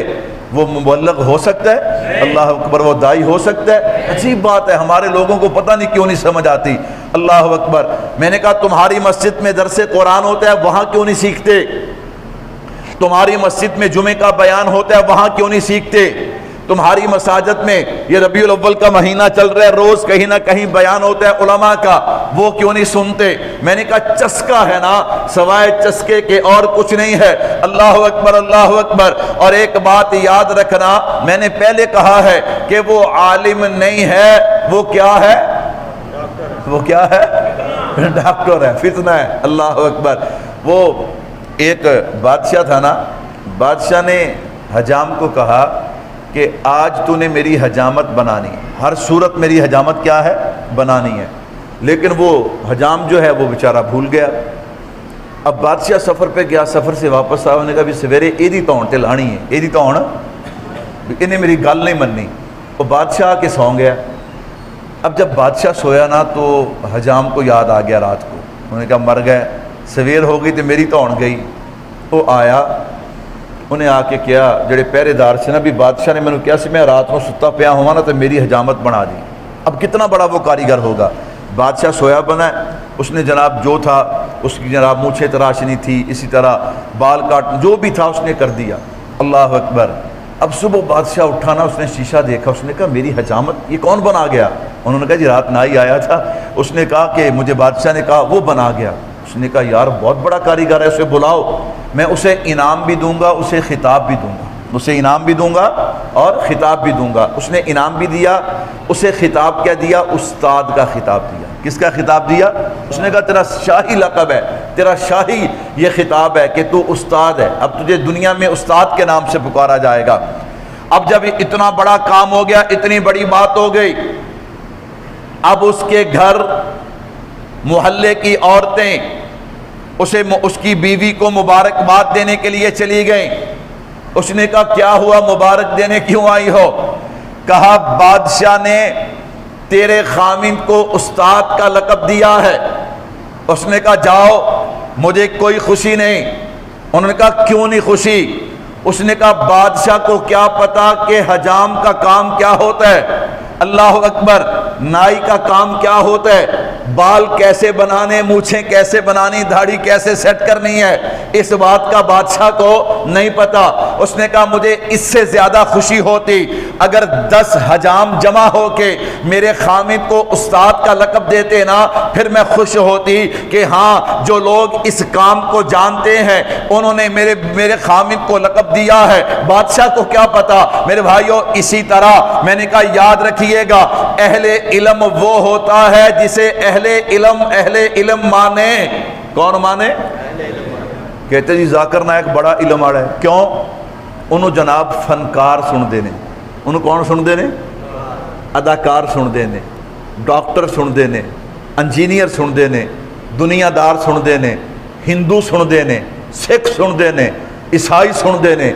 وہ مبلغ ہو سکتا ہے؟ اللہ اکبر۔ وہ داعی ہو سکتا ہے؟ عجیب بات ہے، ہمارے لوگوں کو پتہ نہیں کیوں نہیں سمجھ آتی۔ اللہ اکبر۔ میں نے کہا تمہاری مسجد میں درس قرآن ہوتا ہے، وہاں کیوں نہیں سیکھتے؟ تمہاری مسجد میں جمعے کا بیان ہوتا ہے، وہاں کیوں نہیں سیکھتے؟ تمہاری مساجد میں یہ ربیع الاول کا مہینہ چل رہا ہے، روز کہیں نہ کہیں بیان ہوتا ہے علماء کا، وہ کیوں نہیں سنتے؟ میں نے کہا چسکا ہے نا، سوائے چسکے کے اور کچھ نہیں ہے۔ اللہ اکبر، اللہ اکبر۔ اور ایک بات یاد رکھنا، میں نے پہلے کہا ہے کہ وہ عالم نہیں ہے، وہ کیا ہے؟ وہ کیا ہے؟ ڈاکٹر ہے، فتنہ ہے۔ اللہ اکبر۔ وہ ایک بادشاہ تھا نا، بادشاہ نے حجام کو کہا کہ آج تو نے میری حجامت بنانی ہے، ہر صورت میری حجامت کیا ہے؟ بنانی ہے۔ لیکن وہ حجام جو ہے وہ بیچارہ بھول گیا۔ اب بادشاہ سفر پہ گیا، سفر سے واپس آیا، انہوں نے کہا بھی سویرے ایدی تون تے لانی ہے، ایدی تون انہیں میری گل نہیں مننی۔ وہ بادشاہ آ کے سو گیا۔ اب جب بادشاہ سویا نا تو حجام کو یاد آ گیا رات کو، انہوں نے کہا مر گئے، سویر ہو گئی تو میری تون گئی۔ وہ آیا، انہیں آ کے کیا جڑے پہرے دار سے نا بھی بادشاہ نے میں نے کیا سی میں رات کو ستا پیا ہوا نا تو میری حجامت بنا دی۔ اب کتنا بڑا وہ کاریگر ہوگا۔ بادشاہ سویا بنا ہے، اس نے جناب جو تھا اس کی جناب مونچھیں تراشنی تھی، اسی طرح بال کاٹ جو بھی تھا اس نے کر دیا۔ اللہ اکبر۔ اب صبح بادشاہ اٹھانا، اس نے شیشہ دیکھا، اس نے کہا میری حجامت یہ کون بنا گیا؟ انہوں نے کہا جی رات نائی آیا تھا، اس نے کہا کہ مجھے بادشاہ نے کہا وہ بنا گیا۔ اس نے کہا یار بہت بڑا کاریگر ہے، اسے بلاؤ، میں اسے انعام بھی دوں گا، اسے خطاب بھی دوں گا، اسے انعام بھی دوں گا اور خطاب بھی دوں گا۔ اس نے انعام بھی دیا، اسے خطاب کیا دیا؟ استاد کا خطاب دیا۔ کس کا خطاب دیا؟ اس نے کہا تیرا شاہی لقب ہے، تیرا شاہی یہ خطاب ہے کہ تو استاد ہے، اب تجھے دنیا میں استاد کے نام سے پکارا جائے گا۔ اب جب اتنا بڑا کام ہو گیا، اتنی بڑی بات ہو گئی، اب اس کے گھر محلے کی عورتیں اس کی بیوی کو مبارکباد دینے کے لیے چلی گئیں۔ اس نے کہا کیا ہوا، مبارک دینے کیوں آئی ہو؟ کہا بادشاہ نے تیرے خامند کو استاد کا لقب دیا ہے۔ اس نے کہا جاؤ، مجھے کوئی خوشی نہیں۔ انہوں نے کہا کیوں نہیں خوشی؟ اس نے کہا بادشاہ کو کیا پتا کہ حجام کا کام کیا ہوتا ہے؟ اللہ اکبر۔ نائی کا کام کیا ہوتا ہے؟ بال کیسے بنانے، مونچھیں کیسے بنانی، داڑھی کیسے سیٹ کرنی ہے، اس بات کا بادشاہ کو نہیں پتا۔ اس نے کہا مجھے اس سے زیادہ خوشی ہوتی اگر 10 حجام جمع ہو کے میرے خامد کو استاد کا لقب دیتے نا، پھر میں خوش ہوتی کہ ہاں جو لوگ اس کام کو جانتے ہیں انہوں نے میرے خامد کو لقب دیا ہے، بادشاہ کو کیا پتا۔ میرے بھائیو اسی طرح میں نے کہا یاد رکھیے گا، اہل علم وہ ہوتا ہے جسے اہل علم مانے۔ کون مانے؟ کہتے جی ذاکر نائک بڑا علم آڑا ہے، کیوں؟ انہوں جناب فنکار سن دینے، انہوں کون سن دینے؟ اداکار سن دینے، ڈاکٹر سن دینے، انجینئر سن دینے، دنیا دار سن دینے، ہندو سن دینے، سکھ سن دینے، عیسائی سن دینے۔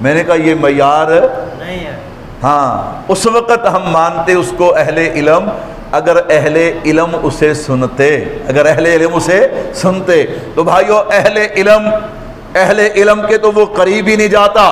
میں نے کہا یہ معیار نہیں ہے۔ ہاں اس وقت ہم مانتے اس کو اہل علم اگر اہل علم اسے سنتے، اگر اہل علم اسے سنتے تو بھائیو اہل علم کے تو وہ قریب ہی نہیں جاتا۔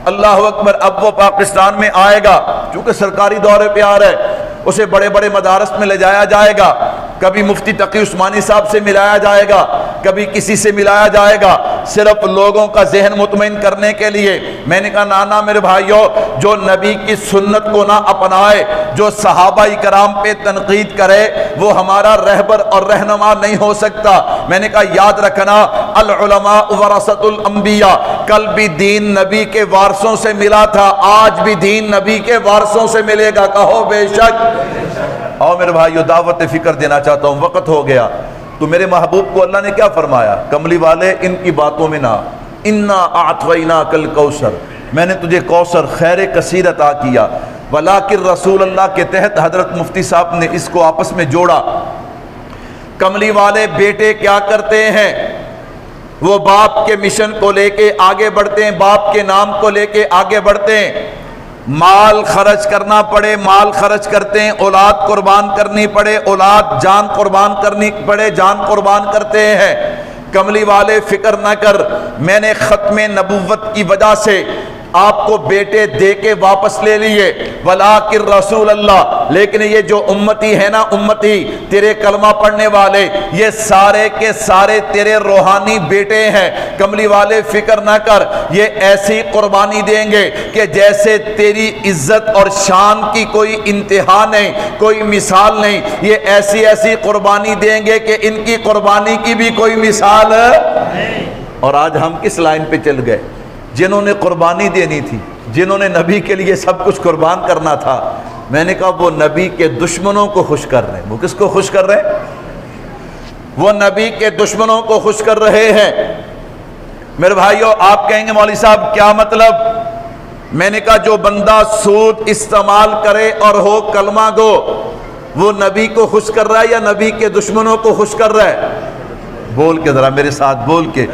اللہ اکبر۔ اب وہ پاکستان میں آئے گا، چونکہ سرکاری دورے پہ آ رہا ہے، اسے بڑے بڑے مدارس میں لے جایا جائے گا، کبھی مفتی تقی عثمانی صاحب سے ملایا جائے گا، کبھی کسی سے ملایا جائے گا، صرف لوگوں کا ذہن مطمئن کرنے کے لیے۔ میں نے کہا نانا میرے بھائیوں، جو نبی کی سنت کو نہ اپنائے، جو صحابہ کرام پہ تنقید کرے، وہ ہمارا رہبر اور رہنما نہیں ہو سکتا۔ میں نے کہا یاد رکھنا، العلماء ورثۃ الانبیاء، کل بھی دین نبی کے وارثوں سے ملا تھا، آج بھی دین نبی کے وارثوں سے ملے گا، کہو بے شک۔ اور میرے بھائیو دعوت فکر دینا چاہتا ہوں، وقت ہو گیا۔ تو میرے محبوب کو اللہ نے کیا فرمایا؟ کملی والے ان کی باتوں میں نہ، انا اعطیناک الکوثر، میں نے تجھے کوثر خیر کثیر عطا کیا۔ ولاکن رسول اللہ کے تحت حضرت مفتی صاحب نے اس کو آپس میں جوڑا۔ کملی والے بیٹے کیا کرتے ہیں؟ وہ باپ کے مشن کو لے کے آگے بڑھتے ہیں، باپ کے نام کو لے کے آگے بڑھتے ہیں، مال خرچ کرنا پڑے مال خرچ کرتے ہیں، اولاد قربان کرنی پڑے اولاد، جان قربان کرنی پڑے جان قربان کرتے ہیں۔ کملی والے فکر نہ کر، میں نے ختم نبوت کی وجہ سے آپ کو بیٹے دے کے واپس لے لیے، ولاکن رسول اللہ، لیکن یہ جو امتی ہے نا، امتی تیرے کلمہ پڑھنے والے، یہ سارے کے سارے تیرے روحانی بیٹے ہیں۔ کملی والے فکر نہ کر، یہ ایسی قربانی دیں گے کہ جیسے تیری عزت اور شان کی کوئی انتہا نہیں، کوئی مثال نہیں، یہ ایسی ایسی قربانی دیں گے کہ ان کی قربانی کی بھی کوئی مثال نہیں۔ اور آج ہم کس لائن پہ چل گئے؟ جنہوں نے قربانی دینی تھی، جنہوں نے نبی کے لیے سب کچھ قربان کرنا تھا، میں نے کہا وہ نبی کے دشمنوں کو خوش کر رہے ہیں۔ وہ کس کو خوش کر رہے ہیں؟ وہ نبی کے دشمنوں کو خوش کر رہے ہیں۔ میرے بھائیو، آپ کہیں گے مولوی صاحب کیا مطلب؟ میں نے کہا جو بندہ سود استعمال کرے اور ہو کلمہ گو، وہ نبی کو خوش کر رہا ہے یا نبی کے دشمنوں کو خوش کر رہا ہے؟ بول کے ذرا میرے ساتھ بول کے،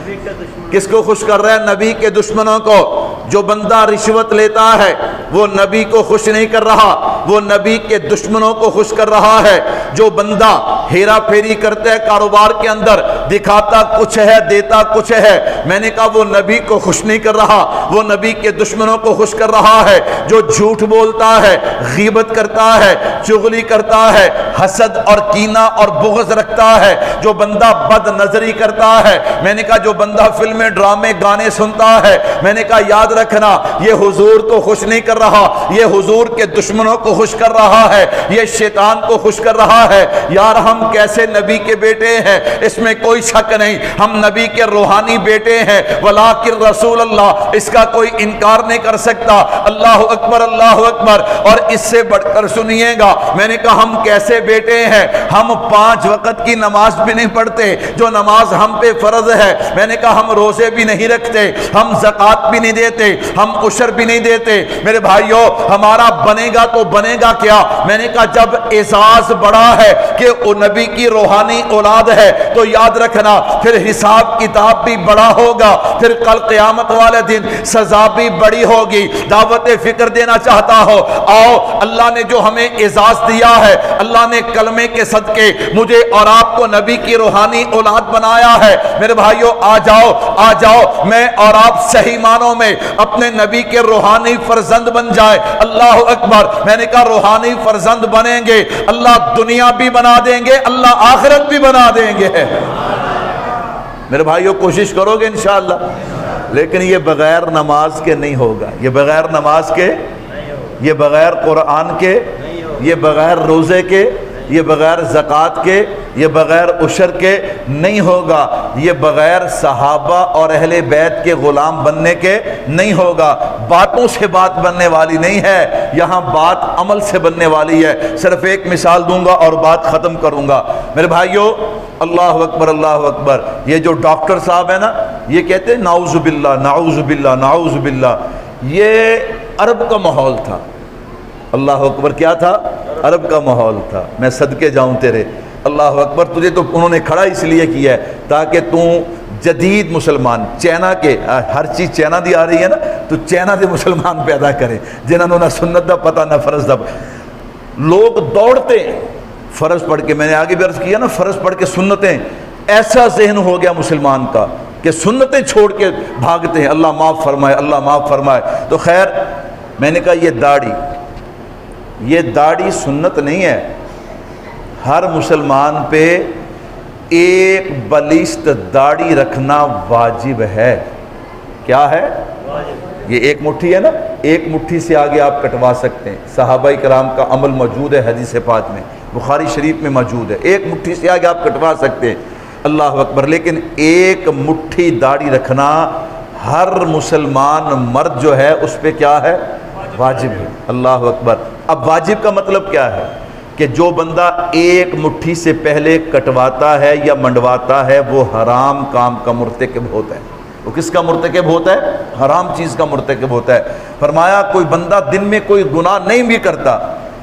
کس کو خوش کر رہا ہے؟ نبی کے دشمنوں کو۔ جو بندہ رشوت لیتا ہے وہ نبی کو خوش نہیں کر رہا، وہ نبی کے دشمنوں کو خوش کر رہا ہے۔ جو بندہ ہیرا پھیری کرتا ہے کاروبار کے اندر، دکھاتا کچھ ہے دیتا کچھ ہے، میں نے کہا وہ نبی کو خوش نہیں کر رہا، وہ نبی کے دشمنوں کو خوش کر رہا ہے۔ جو جھوٹ بولتا ہے، غیبت کرتا ہے، چغلی کرتا ہے، حسد اور کینہ اور بغض رکھتا ہے، جو بندہ بد نظری کرتا ہے، میں نے کہا جو بندہ فلمیں ڈرامے گانے سنتا ہے، میں نے کہا یاد رکھنا یہ حضور کو خوش نہیں کر رہا، یہ حضور کے دشمنوں کو خوش کر رہا ہے، یہ شیطان کو خوش کر رہا ہے۔ یار ہم کیسے نبی کے بیٹے ہیں، اس میں کوئی شک نہیں، ہم نبی کے روحانی بیٹے ہیں، ولاکن رسول اللہ، اس کا کوئی انکار نہیں کر سکتا۔ اللہ اکبر اللہ اکبر۔ اور اس سے بڑھ کر سنیے گا، میں نے کہا ہم کیسے بیٹے ہیں؟ ہم 5 وقت کی نماز بھی نہیں پڑھتے جو نماز ہم پہ فرض ہے، میں نے کہا ہم روزے بھی نہیں رکھتے، ہم زکوٰۃ بھی نہیں دیتے، ہم عشر بھی نہیں دیتے۔ میرے بھائیو، ہمارا بنے گا تو بنے گا کیا؟ میں نے کہا جب اعزاز بڑا ہے کہ وہ نبی کی روحانی اولاد ہے تو یاد رکھنا پھر حساب کتاب بھی بڑا ہوگا، پھر کل قیامت والے دن سزا بھی بڑی ہوگی۔ دعوت فکر دینا چاہتا ہو، آؤ، اللہ نے جو ہمیں اعزاز دیا ہے، اللہ نے کلمے کے صدقے مجھے اور آپ کو نبی کی روحانی اولاد بنایا ہے۔ میرے بھائیو آ جاؤ آ جاؤ، میں اور آپ صحیح معنوں میں اپنے نبی کے روحانی فرزند بن جائے۔ اللہ اکبر۔ میں نے کہا روحانی فرزند بنیں گے، اللہ دنیا بھی بنا دیں گے، اللہ آخرت بھی بنا دیں گے۔ میرے بھائیو کوشش کرو گے انشاءاللہ، لیکن یہ بغیر نماز کے نہیں ہوگا، یہ بغیر نماز کے، یہ بغیر قرآن کے، یہ بغیر روزے کے، یہ بغیر زکوٰۃ کے، یہ بغیر عشر کے نہیں ہوگا، یہ بغیر صحابہ اور اہل بیت کے غلام بننے کے نہیں ہوگا۔ باتوں سے بات بننے والی نہیں ہے، یہاں بات عمل سے بننے والی ہے۔ صرف ایک مثال دوں گا اور بات ختم کروں گا۔ میرے بھائیو اللہ اکبر اللہ اکبر، یہ جو ڈاکٹر صاحب ہیں نا، یہ کہتے ہیں نعوذ باللہ نعوذ باللہ نعوذ باللہ، یہ عرب کا ماحول تھا۔ اللہ اکبر، کیا تھا؟ عرب کا ماحول تھا۔ میں صدقے جاؤں تیرے، اللہ اکبر، تجھے تو انہوں نے کھڑا اس لیے کیا ہے تاکہ جدید مسلمان، چائنا کے ہر چیز چائنا دی آ رہی ہے نا، تو چائنا دے مسلمان پیدا کرے جنہوں نے نہ سنت دا پتہ نہ فرض دا۔ لوگ دوڑتے فرض پڑھ کے، میں نے آگے بھی عرض کیا نا، فرض پڑھ کے سنتیں، ایسا ذہن ہو گیا مسلمان کا کہ سنتیں چھوڑ کے بھاگتے ہیں، اللہ معاف فرمائے اللہ معاف فرمائے۔ تو خیر میں نے کہا یہ داڑھی سنت نہیں ہے، ہر مسلمان پہ ایک بلیست داڑھی رکھنا واجب ہے۔ کیا ہے؟ یہ ایک مٹھی ہے نا، ایک مٹھی سے آگے آپ کٹوا سکتے ہیں، صحابہ کرام کا عمل موجود ہے حدیث پاک میں، بخاری شریف میں موجود ہے، ایک مٹھی سے آگے آپ کٹوا سکتے ہیں، اللہ اکبر۔ لیکن ایک مٹھی داڑھی رکھنا ہر مسلمان مرد جو ہے اس پہ کیا ہے؟ واجب ہے، اللہ اکبر۔ اب واجب کا مطلب کیا ہے؟ کہ جو بندہ ایک مٹھی سے پہلے کٹواتا ہے یا منڈواتا ہے وہ حرام کام کا مرتکب ہوتا ہے۔ وہ کس کا مرتکب ہوتا ہے؟ حرام چیز کا مرتکب ہوتا ہے۔ فرمایا کوئی بندہ دن میں کوئی گناہ نہیں بھی کرتا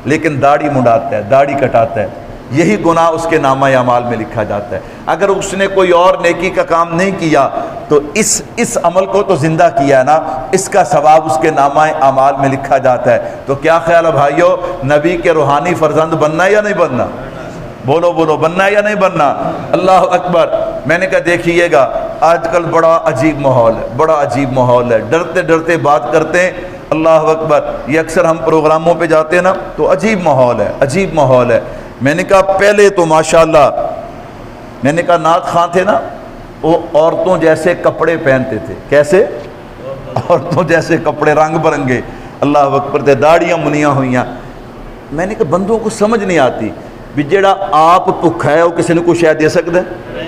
لیکن داڑھی منڈاتا ہے، داڑھی کٹاتا ہے، یہی گناہ اس کے نامہ اعمال میں لکھا جاتا ہے۔ اگر اس نے کوئی اور نیکی کا کام نہیں کیا تو اس عمل کو تو زندہ کیا ہے نا، اس کا ثواب اس کے نامہ اعمال میں لکھا جاتا ہے۔ تو کیا خیال ہے بھائیو، نبی کے روحانی فرزند بننا ہے یا نہیں بننا؟ بولو بولو، بننا ہے یا نہیں بننا؟ اللہ اکبر۔ میں نے کہا دیکھیے گا آج کل بڑا عجیب ماحول ہے، بڑا عجیب ماحول ہے، ڈرتے ڈرتے بات کرتے ہیں۔ اللہ اکبر۔ یہ اکثر ہم پروگراموں پہ جاتے ہیں نا تو عجیب ماحول ہے، عجیب ماحول ہے۔ میں نے کہا پہلے تو ماشاءاللہ، میں نے کہا نعت خواں تھے نا وہ عورتوں جیسے کپڑے پہنتے تھے۔ کیسے؟ عورتوں جیسے کپڑے، رنگ برنگے، اللہ اکبر، تھے داڑیاں منیاں ہوئیاں۔ میں نے کہا بندوں کو سمجھ نہیں آتی بھی جڑا آپ بھکھا ہے وہ کسی نے کوئی شاید دے سکتا ہے؟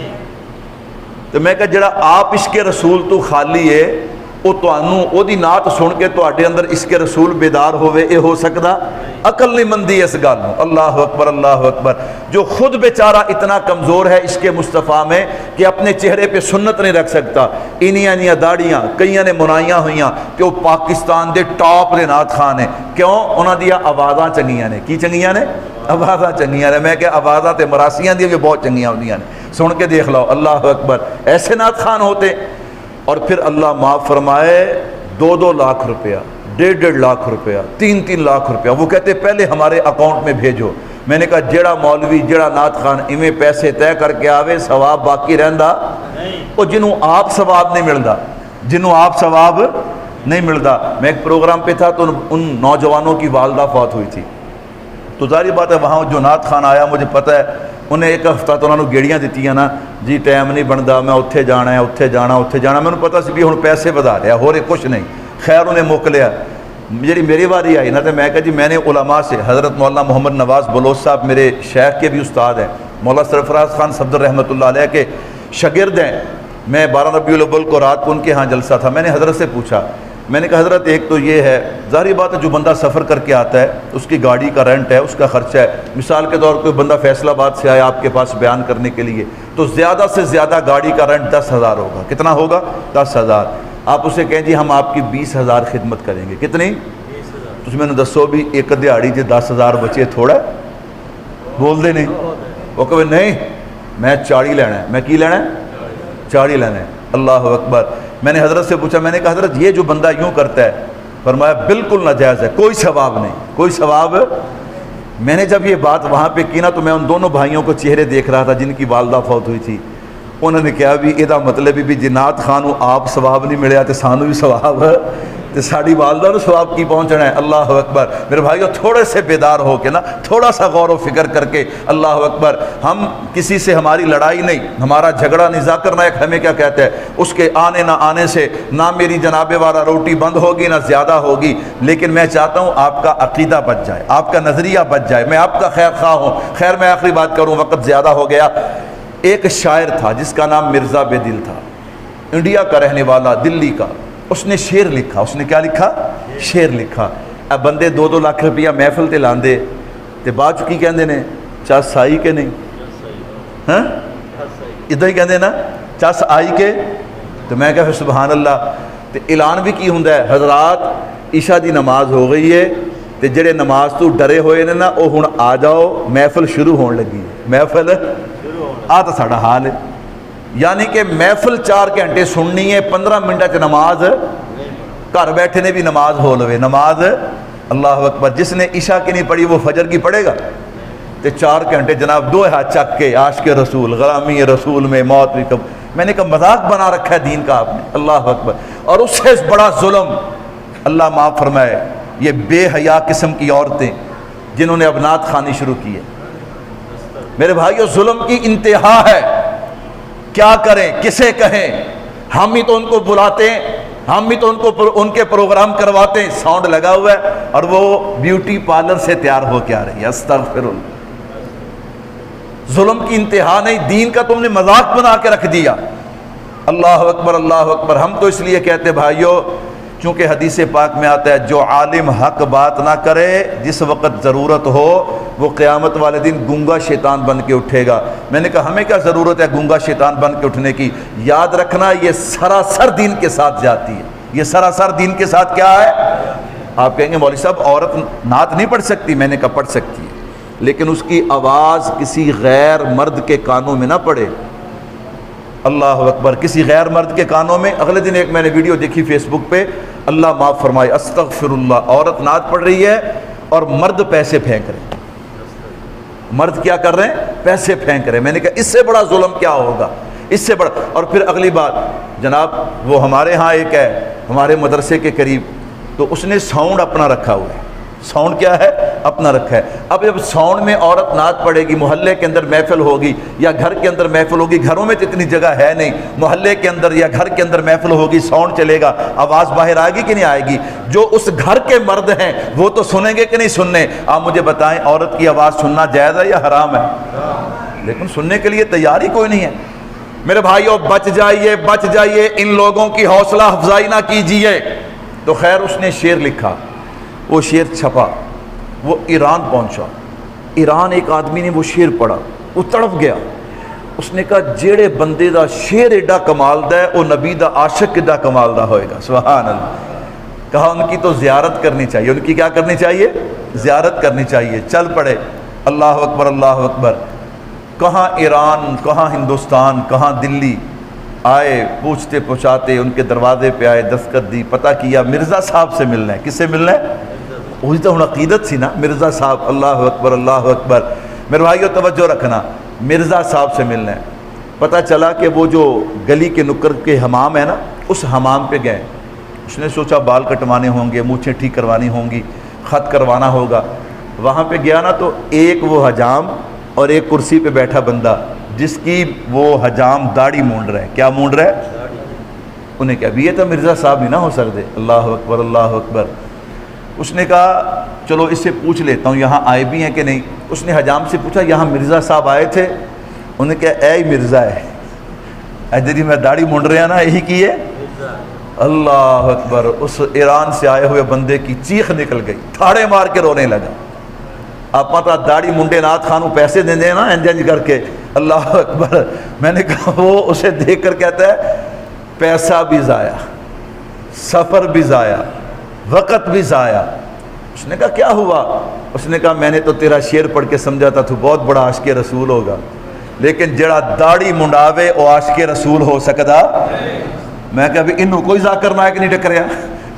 تو میں کہا جڑا آپ عشق رسول تو خالی ہے وہ تانوں او دی نعت سن کے تواڈے اندر عشق رسول بیدار ہوئے، اے ہو سکدا؟ عقل نہیں مندی اس گل نو۔ اللہ اکبر، اللہ اکبر۔ جو خود بیچارہ اتنا کمزور ہے عشق مصطفیٰ میں کہ اپنے چہرے پہ سنت نہیں رکھ سکتا، انیاں داڑیاں کئیاں نے منائیاں ہوئیاں کہ وہ پاکستان دے ٹاپ دے نعت خان ہیں۔ کیوں؟ انہاں دیاں آوازاں چنگیاں نے۔ کی چنگیاں نے؟ آوازاں چنگیاں نے۔ میں کہ آوازاں تے مراسیاں دی بھی بہت چنگیاں ہوندیاں نے، سن کے دیکھ لو۔ اللہ اکبر۔ ایسے نعت خان ہوتے۔ اور پھر اللہ معاف فرمائے 2-2 لاکھ روپیہ، 1.5 لاکھ روپیہ، 3-3 لاکھ روپیہ، وہ کہتے پہلے ہمارے اکاؤنٹ میں بھیجو۔ میں نے کہا جیڑا مولوی جیڑا نعت خان ایویں پیسے طے کر کے آوے ثواب باقی رہندا؟ وہ جنہوں آپ ثواب نہیں ملدا، جنہوں آپ ثواب نہیں ملدا۔ میں ایک پروگرام پہ تھا تو ان نوجوانوں کی والدہ فوت ہوئی تھی، تو ظاہر بات ہے وہاں جو نعت خان آیا مجھے پتہ ہے انہیں ایک ہفتہ تو انہوں نے گیڑیاں دیتی ہیں نا جی ٹائم نہیں بنتا، میں اتھے جانا ہے، اتھے جانا، اتھے جانا۔ میں انہوں پتہ سی بھی ہوں پیسے بدا رہا ہو رہے کچھ نہیں۔ خیر انہیں موک لیا۔ جی میری باری آئی نا تو میں کہا جی میں نے علماء سے حضرت مولانا محمد نواز بلوچ صاحب میرے شیخ کے بھی استاد ہیں، مولانا سرفراز خان صفدر رحمۃ اللہ علیہ کے شاگرد ہیں۔ میں 12 ربیع الاول کو رات کو ان کے ہاں جلسہ تھا۔ میں نے حضرت سے پوچھا، میں نے کہا حضرت ایک تو یہ ہے ظاہری بات ہے جو بندہ سفر کر کے آتا ہے اس کی گاڑی کا رینٹ ہے، اس کا خرچہ ہے۔ مثال کے طور کوئی بندہ فیصل آباد سے آیا آپ کے پاس بیان کرنے کے لیے تو زیادہ سے زیادہ گاڑی کا رینٹ 10,000 ہوگا۔ کتنا ہوگا؟ 10,000۔ آپ اسے کہیں جی ہم آپ کی 20,000 خدمت کریں گے، کتنی؟ 20,000۔ تو میں نے دسو بھی ایک دیہڑی جی 10,000 بچے تھوڑا ہے؟ بول دے نہیں۔ وہ کہ نہیں میں 40 لینا ہے۔ میں کی لینا ہے؟ 40 لینا ہے۔ اللہ اکبر۔ میں نے حضرت سے پوچھا، میں نے کہا حضرت یہ جو بندہ یوں کرتا ہے، فرمایا بالکل ناجائز ہے، کوئی ثواب نہیں، کوئی ثواب۔ میں نے جب یہ بات وہاں پہ کی نا تو میں ان دونوں بھائیوں کو چہرے دیکھ رہا تھا جن کی والدہ فوت ہوئی تھی۔ انہوں نے کہا بھی یہ مطلب بھی جنات خانو آپ ثواب نہیں ملیا تو سانو بھی ثواب ہے، تو ساری والدہ نو ثواب کی پہنچنا ہے۔ اللہ اکبر۔ میرے بھائیو تھوڑے سے بیدار ہو کے نا، تھوڑا سا غور و فکر کر کے، اللہ اکبر، ہم کسی سے ہماری لڑائی نہیں، ہمارا جھگڑا نہیں، ذاکر نائک ہمیں کیا کہتا ہے، اس کے آنے نہ آنے سے نہ میری جناب والا روٹی بند ہوگی نہ زیادہ ہوگی، لیکن میں چاہتا ہوں آپ کا عقیدہ بچ جائے، آپ کا نظریہ بچ جائے، میں آپ کا خیر خواہ ہوں۔ خیر میں آخری بات کروں، وقت زیادہ ہو گیا۔ ایک شاعر تھا جس کا نام مرزا بے دل تھا، انڈیا کا رہنے والا، دلی کا۔ اس نے شعر لکھا۔ اس نے کیا لکھا؟ شعر لکھا۔ اب بندے 2-2 لاکھ روپیہ محفل تے لاندے تے بعد کی کہندے نے چس آئی کہ نہیں؟ ہاں ادھر ہی کہندے نا چس آئی کے؟ تو میں کہا پھر سبحان اللہ۔ تے اعلان بھی کی ہوندا ہے حضرات عشاء دی نماز ہو گئی ہے تے جڑے نماز تو ڈرے ہوئے نے نا وہ ہن آ جاؤ، محفل شروع ہون لگی ہے۔ محفل آ تو ساڈا حال ہے، یعنی کہ محفل 4 گھنٹے سننی ہے، 15 منٹ نماز، گھر بیٹھے نے بھی نماز ہو لوے نماز۔ اللہ اکبر۔ جس نے عشاء کی نہیں پڑھی وہ فجر کی پڑھے گا؟ تے 4 گھنٹے جناب 2 ہاتھ چک کے عاشق رسول، غلامی رسول میں موت بھی کب۔ میں نے کہا مذاق بنا رکھا ہے دین کا آپ نے۔ اللہ اکبر۔ اور اس سے بڑا ظلم، اللہ معاف فرمائے، یہ بے حیا قسم کی عورتیں جنہوں نے اب نعت خوانی شروع کی ہے۔ میرے بھائیو ظلم کی انتہا ہے، کیا کریں، کسے کہیں؟ ہم ہی تو ان کو بلاتے ہیں، ہم ہی تو ان کے پروگرام کرواتے ہیں، ساؤنڈ لگا ہوا ہے اور وہ بیوٹی پارلر سے تیار ہو کے آ رہی ہے۔ استغفر اللہ۔ ظلم کی انتہا نہیں، دین کا تم نے مذاق بنا کے رکھ دیا۔ اللہ اکبر، اللہ اکبر۔ ہم تو اس لیے کہتے بھائیو چونکہ حدیث پاک میں آتا ہے جو عالم حق بات نہ کرے جس وقت ضرورت ہو وہ قیامت والے دن گونگا شیطان بن کے اٹھے گا۔ میں نے کہا ہمیں کیا ضرورت ہے گونگا شیطان بن کے اٹھنے کی؟ یاد رکھنا یہ سراسر دین کے ساتھ جاتی ہے، یہ سراسر دین کے ساتھ کیا ہے؟ آپ کہیں گے مولوی صاحب عورت نعت نہیں پڑھ سکتی، میں نے کہا پڑھ سکتی ہے، لیکن اس کی آواز کسی غیر مرد کے کانوں میں نہ پڑے۔ اللہ اکبر، کسی غیر مرد کے کانوں میں۔ اگلے دن ایک میں نے ویڈیو دیکھی فیس بک پہ، اللہ معاف فرمائے، استغفر اللہ، عورت نعت پڑھ رہی ہے اور مرد پیسے پھینک رہے ہیں۔ مرد کیا کر رہے ہیں؟ پیسے پھینک رہے ہیں۔ میں نے کہا اس سے بڑا ظلم کیا ہوگا، اس سے بڑا۔ اور پھر اگلی بات، جناب وہ ہمارے ہاں ایک ہے ہمارے مدرسے کے قریب، تو اس نے ساؤنڈ اپنا رکھا ہوا ہے۔ ساؤنڈ کیا ہے؟ اپنا رکھا ہے۔ اب جب ساؤنڈ میں عورت نعت پڑھے گی، محلے کے اندر محفل ہوگی یا گھر کے اندر محفل ہوگی، گھروں میں تو اتنی جگہ ہے نہیں، محلے کے اندر یا گھر کے اندر محفل ہوگی، ساؤنڈ چلے گا، آواز باہر آئے گی کہ نہیں آئے گی؟ جو اس گھر کے مرد ہیں وہ تو سنیں گے کہ نہیں سننے؟ آپ مجھے بتائیں عورت کی آواز سننا جائز ہے یا حرام ہے؟ لیکن سننے کے لیے تیار ہی کوئی نہیں ہے۔ میرے بھائیوں بچ جائیے، بچ جائیے، ان لوگوں کی حوصلہ افزائی نہ کیجیے۔ تو خیر اس نے شعر لکھا، وہ شعر چھپا، وہ ایران پہنچا، ایران ایک آدمی نے وہ شعر پڑھا، وہ تڑپ گیا۔ اس نے کہا جیڑے بندے دا شعر ایڈا کمال دا ہے وہ نبی دا عاشق ایڈا کمال دا ہوئے گا، سبحان اللہ۔ کہا ان کی تو زیارت کرنی چاہیے، ان کی کیا کرنی چاہیے؟ زیارت کرنی چاہیے۔ چل پڑے، اللہ اکبر اللہ اکبر۔ کہاں ایران، کہاں ہندوستان، کہاں دلی، آئے پوچھتے پوچھاتے ان کے دروازے پہ آئے، دستخط دی، پتہ کیا مرزا صاحب سے ملنا ہے۔ کس سے ملنا ہے؟ وہی تو عقیدت سی نا، مرزا صاحب، اللہ اکبر اللہ اکبر۔ میرے بھائیو توجہ رکھنا، مرزا صاحب سے ملنا ہے۔ پتہ چلا کہ وہ جو گلی کے نکر کے حمام ہے نا، اس حمام پہ گئے۔ اس نے سوچا بال کٹوانے ہوں گے، مونچھیں ٹھیک کروانی ہوں گی، خط کروانا ہوگا۔ وہاں پہ گیا نا تو ایک وہ حجام اور ایک کرسی پہ بیٹھا بندہ جس کی وہ حجام داڑھی مونڈ رہے ہیں۔ کیا مونڈ رہے ہیں؟ انہیں کہا بھی یہ تو مرزا صاحب ہی نہ ہو سکتے، اللہ اکبر اللہ اکبر۔ اس نے کہا چلو اس سے پوچھ لیتا ہوں یہاں آئے بھی ہیں کہ نہیں۔ اس نے حجام سے پوچھا یہاں مرزا صاحب آئے تھے؟ انہوں نے کہا اے مرزا ہے، اجدی میں داڑھی مونڈ رہے ہیں نا، یہی کی ہے۔ اللہ اکبر، اس ایران سے آئے ہوئے بندے کی چیخ نکل گئی، تھاڑے مار کے رونے لگا۔ آپ پتہ داڑھی منڈے نات خانوں پیسے دیں دیں نا انجنج کر کے، اللہ اکبر۔ میں نے کہا وہ اسے دیکھ کر کہتا ہے پیسہ بھی ضائع، سفر بھی ضائع، وقت بھی ضائع۔ اس نے کہا کیا ہوا؟ اس نے کہا میں نے تو تیرا شعر پڑھ کے سمجھا تھا تو بہت بڑا عاشق رسول ہوگا، لیکن جڑا داڑھی منڈاوے وہ عاشق رسول ہو سکتا؟ میں کہا بھی انہوں کوئی ذاکر نائک نہیں ٹکریا،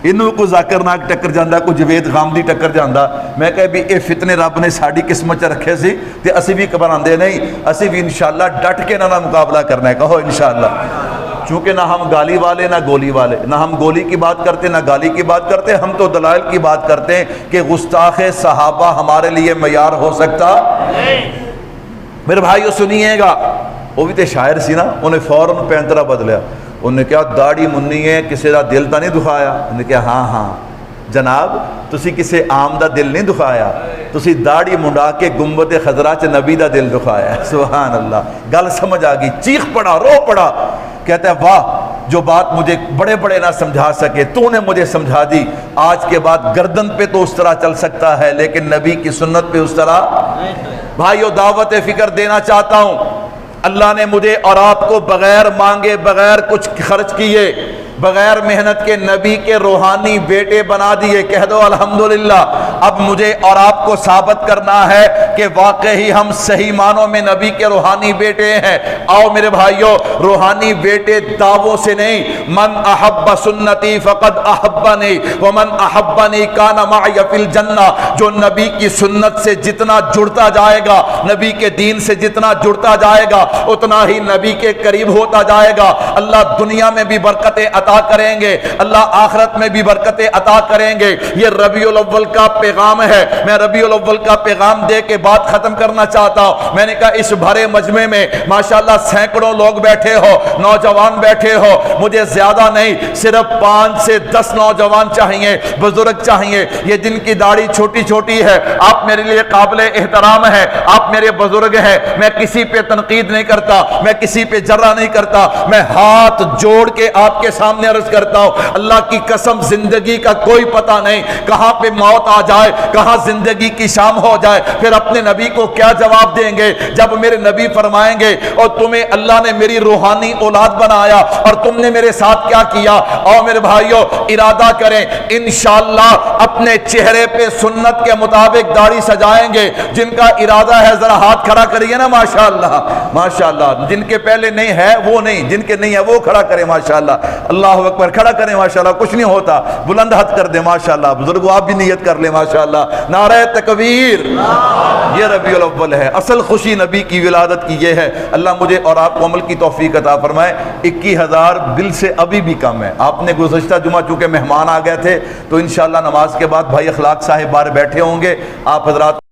انہوں کو ذاکر نائک ٹکر جاندہ، کوئی جوید غامدی ٹکر جاندہ۔ میں کہا بھی اے فتنے رب نے ساڑی قسمت رکھے سی تے اسی بھی کبراندے نہیں، اسی بھی انشاءاللہ ڈٹ کے نہ مقابلہ کرنا ہے، کہو انشاءاللہ۔ چونکہ نہ ہم گالی والے نہ گولی والے، نہ ہم گولی کی بات کرتے نہ گالی کی بات کرتے، ہم تو دلائل کی بات کرتے ہیں کہ گستاخ صحابہ ہمارے لیے معیار ہو سکتا میرے بھائیو سنیے گا۔ وہ بھی تے شاعر سی نا، انہیں فوراً پینترا بدلیا۔ انہوں نے کہا داڑھی منی ہے کسی دا دل تا نہیں دکھایا؟ انہوں نے کہا ہاں ہاں جناب تسی کسی عام دا دل نہیں دکھایا، تسی داڑھی منڈا کے گنبد خضرا چ نبی دا دل دکھایا۔ سبحان اللہ، گل سمجھ آ گئی، چیخ پڑا، رو پڑا۔ کہتا ہے واہ جو بات مجھے بڑے بڑے نہ سمجھا سکے تو نے مجھے سمجھا دی، آج کے بعد گردن پہ تو اس طرح چل سکتا ہے لیکن نبی کی سنت پہ اس طرح۔ بھائیو دعوت فکر دینا چاہتا ہوں، اللہ نے مجھے اور آپ کو بغیر مانگے، بغیر کچھ خرچ کیے، بغیر محنت کے نبی کے روحانی بیٹے بنا دیے۔ کہہ دو الحمدللہ۔ اب مجھے اور آپ کو ثابت کرنا ہے کہ واقعی ہم صحیح معنوں میں نبی کے روحانی بیٹے ہیں۔ آؤ میرے بھائیوں، روحانی بیٹے دعووں سے نہیں، من احب سنتی فقد احبنی ومن احبنی کان معی فی الجنہ۔ جو نبی کی سنت سے جتنا جڑتا جائے گا، نبی کے دین سے جتنا جڑتا جائے گا، اتنا ہی نبی کے قریب ہوتا جائے گا۔ اللہ دنیا میں بھی برکتیں عطا کریں گے، اللہ آخرت میں بھی برکتیں عطا کریں گے۔ یہ ربیع الاول کا پیغام ہے۔ میں ربیع الاول کا پیغام دے کے بات ختم کرنا چاہتا ہوں۔ میں نے کہا اس بھرے مجمع میں ماشاءاللہ سینکڑوں لوگ بیٹھے ہو، نوجوان بیٹھے ہو، مجھے زیادہ نہیں صرف 5 سے 10 نوجوان چاہیے، بزرگ چاہیے، یہ جن کی داڑھی چھوٹی چھوٹی ہے۔ آپ میرے لیے قابل احترام ہے، آپ میرے بزرگ ہیں، میں کسی پہ تنقید نہیں کرتا، میں کسی پہ جرح نہیں کرتا، میں ہاتھ جوڑ کے آپ کے سامنے سامنے عرض کرتا ہوں اللہ کی قسم زندگی کا کوئی پتہ نہیں کہاں پہ موت آ جائے کہاں زندگی کی شام ہو جائے پھر اپنے نبی کو کیا جواب دیں گے جب میرے نبی فرمائیں گے اور تمہیں اللہ نے میری روحانی اولاد بنایا اور تم نے میرے ساتھ کیا کیا اور میرے بھائیوں ارادہ کریں انشاءاللہ اپنے چہرے پہ سنت کے مطابق داڑھی سجائیں گے جن کا ارادہ ہے ذرا ہاتھ کھڑا کریے نا ماشاءاللہ ماشاءاللہ جن کے پہلے نہیں ہے وہ نہیں جن کے نہیں ہے وہ کھڑا کریں ماشاءاللہ اللہ اکبر کھڑا کریں ماشاءاللہ کچھ نہیں ہوتا بلند ہاتھ کر دیں ماشاءاللہ بزرگوں آپ بھی نیت کر لیں ماشاءاللہ نعرہ تکبیر یہ ربیع الاول ہے اصل خوشی نبی کی ولادت کی یہ ہے اللہ مجھے اور آپ کو عمل کی توفیق عطا فرمائے 21,000 بل سے ابھی بھی کم ہے آپ نے گزشتہ جمعہ چونکہ مہمان آ گئے تھے تو انشاءاللہ نماز کے بعد بھائی اخلاق صاحب باہر بیٹھے ہوں گے آپ حضرات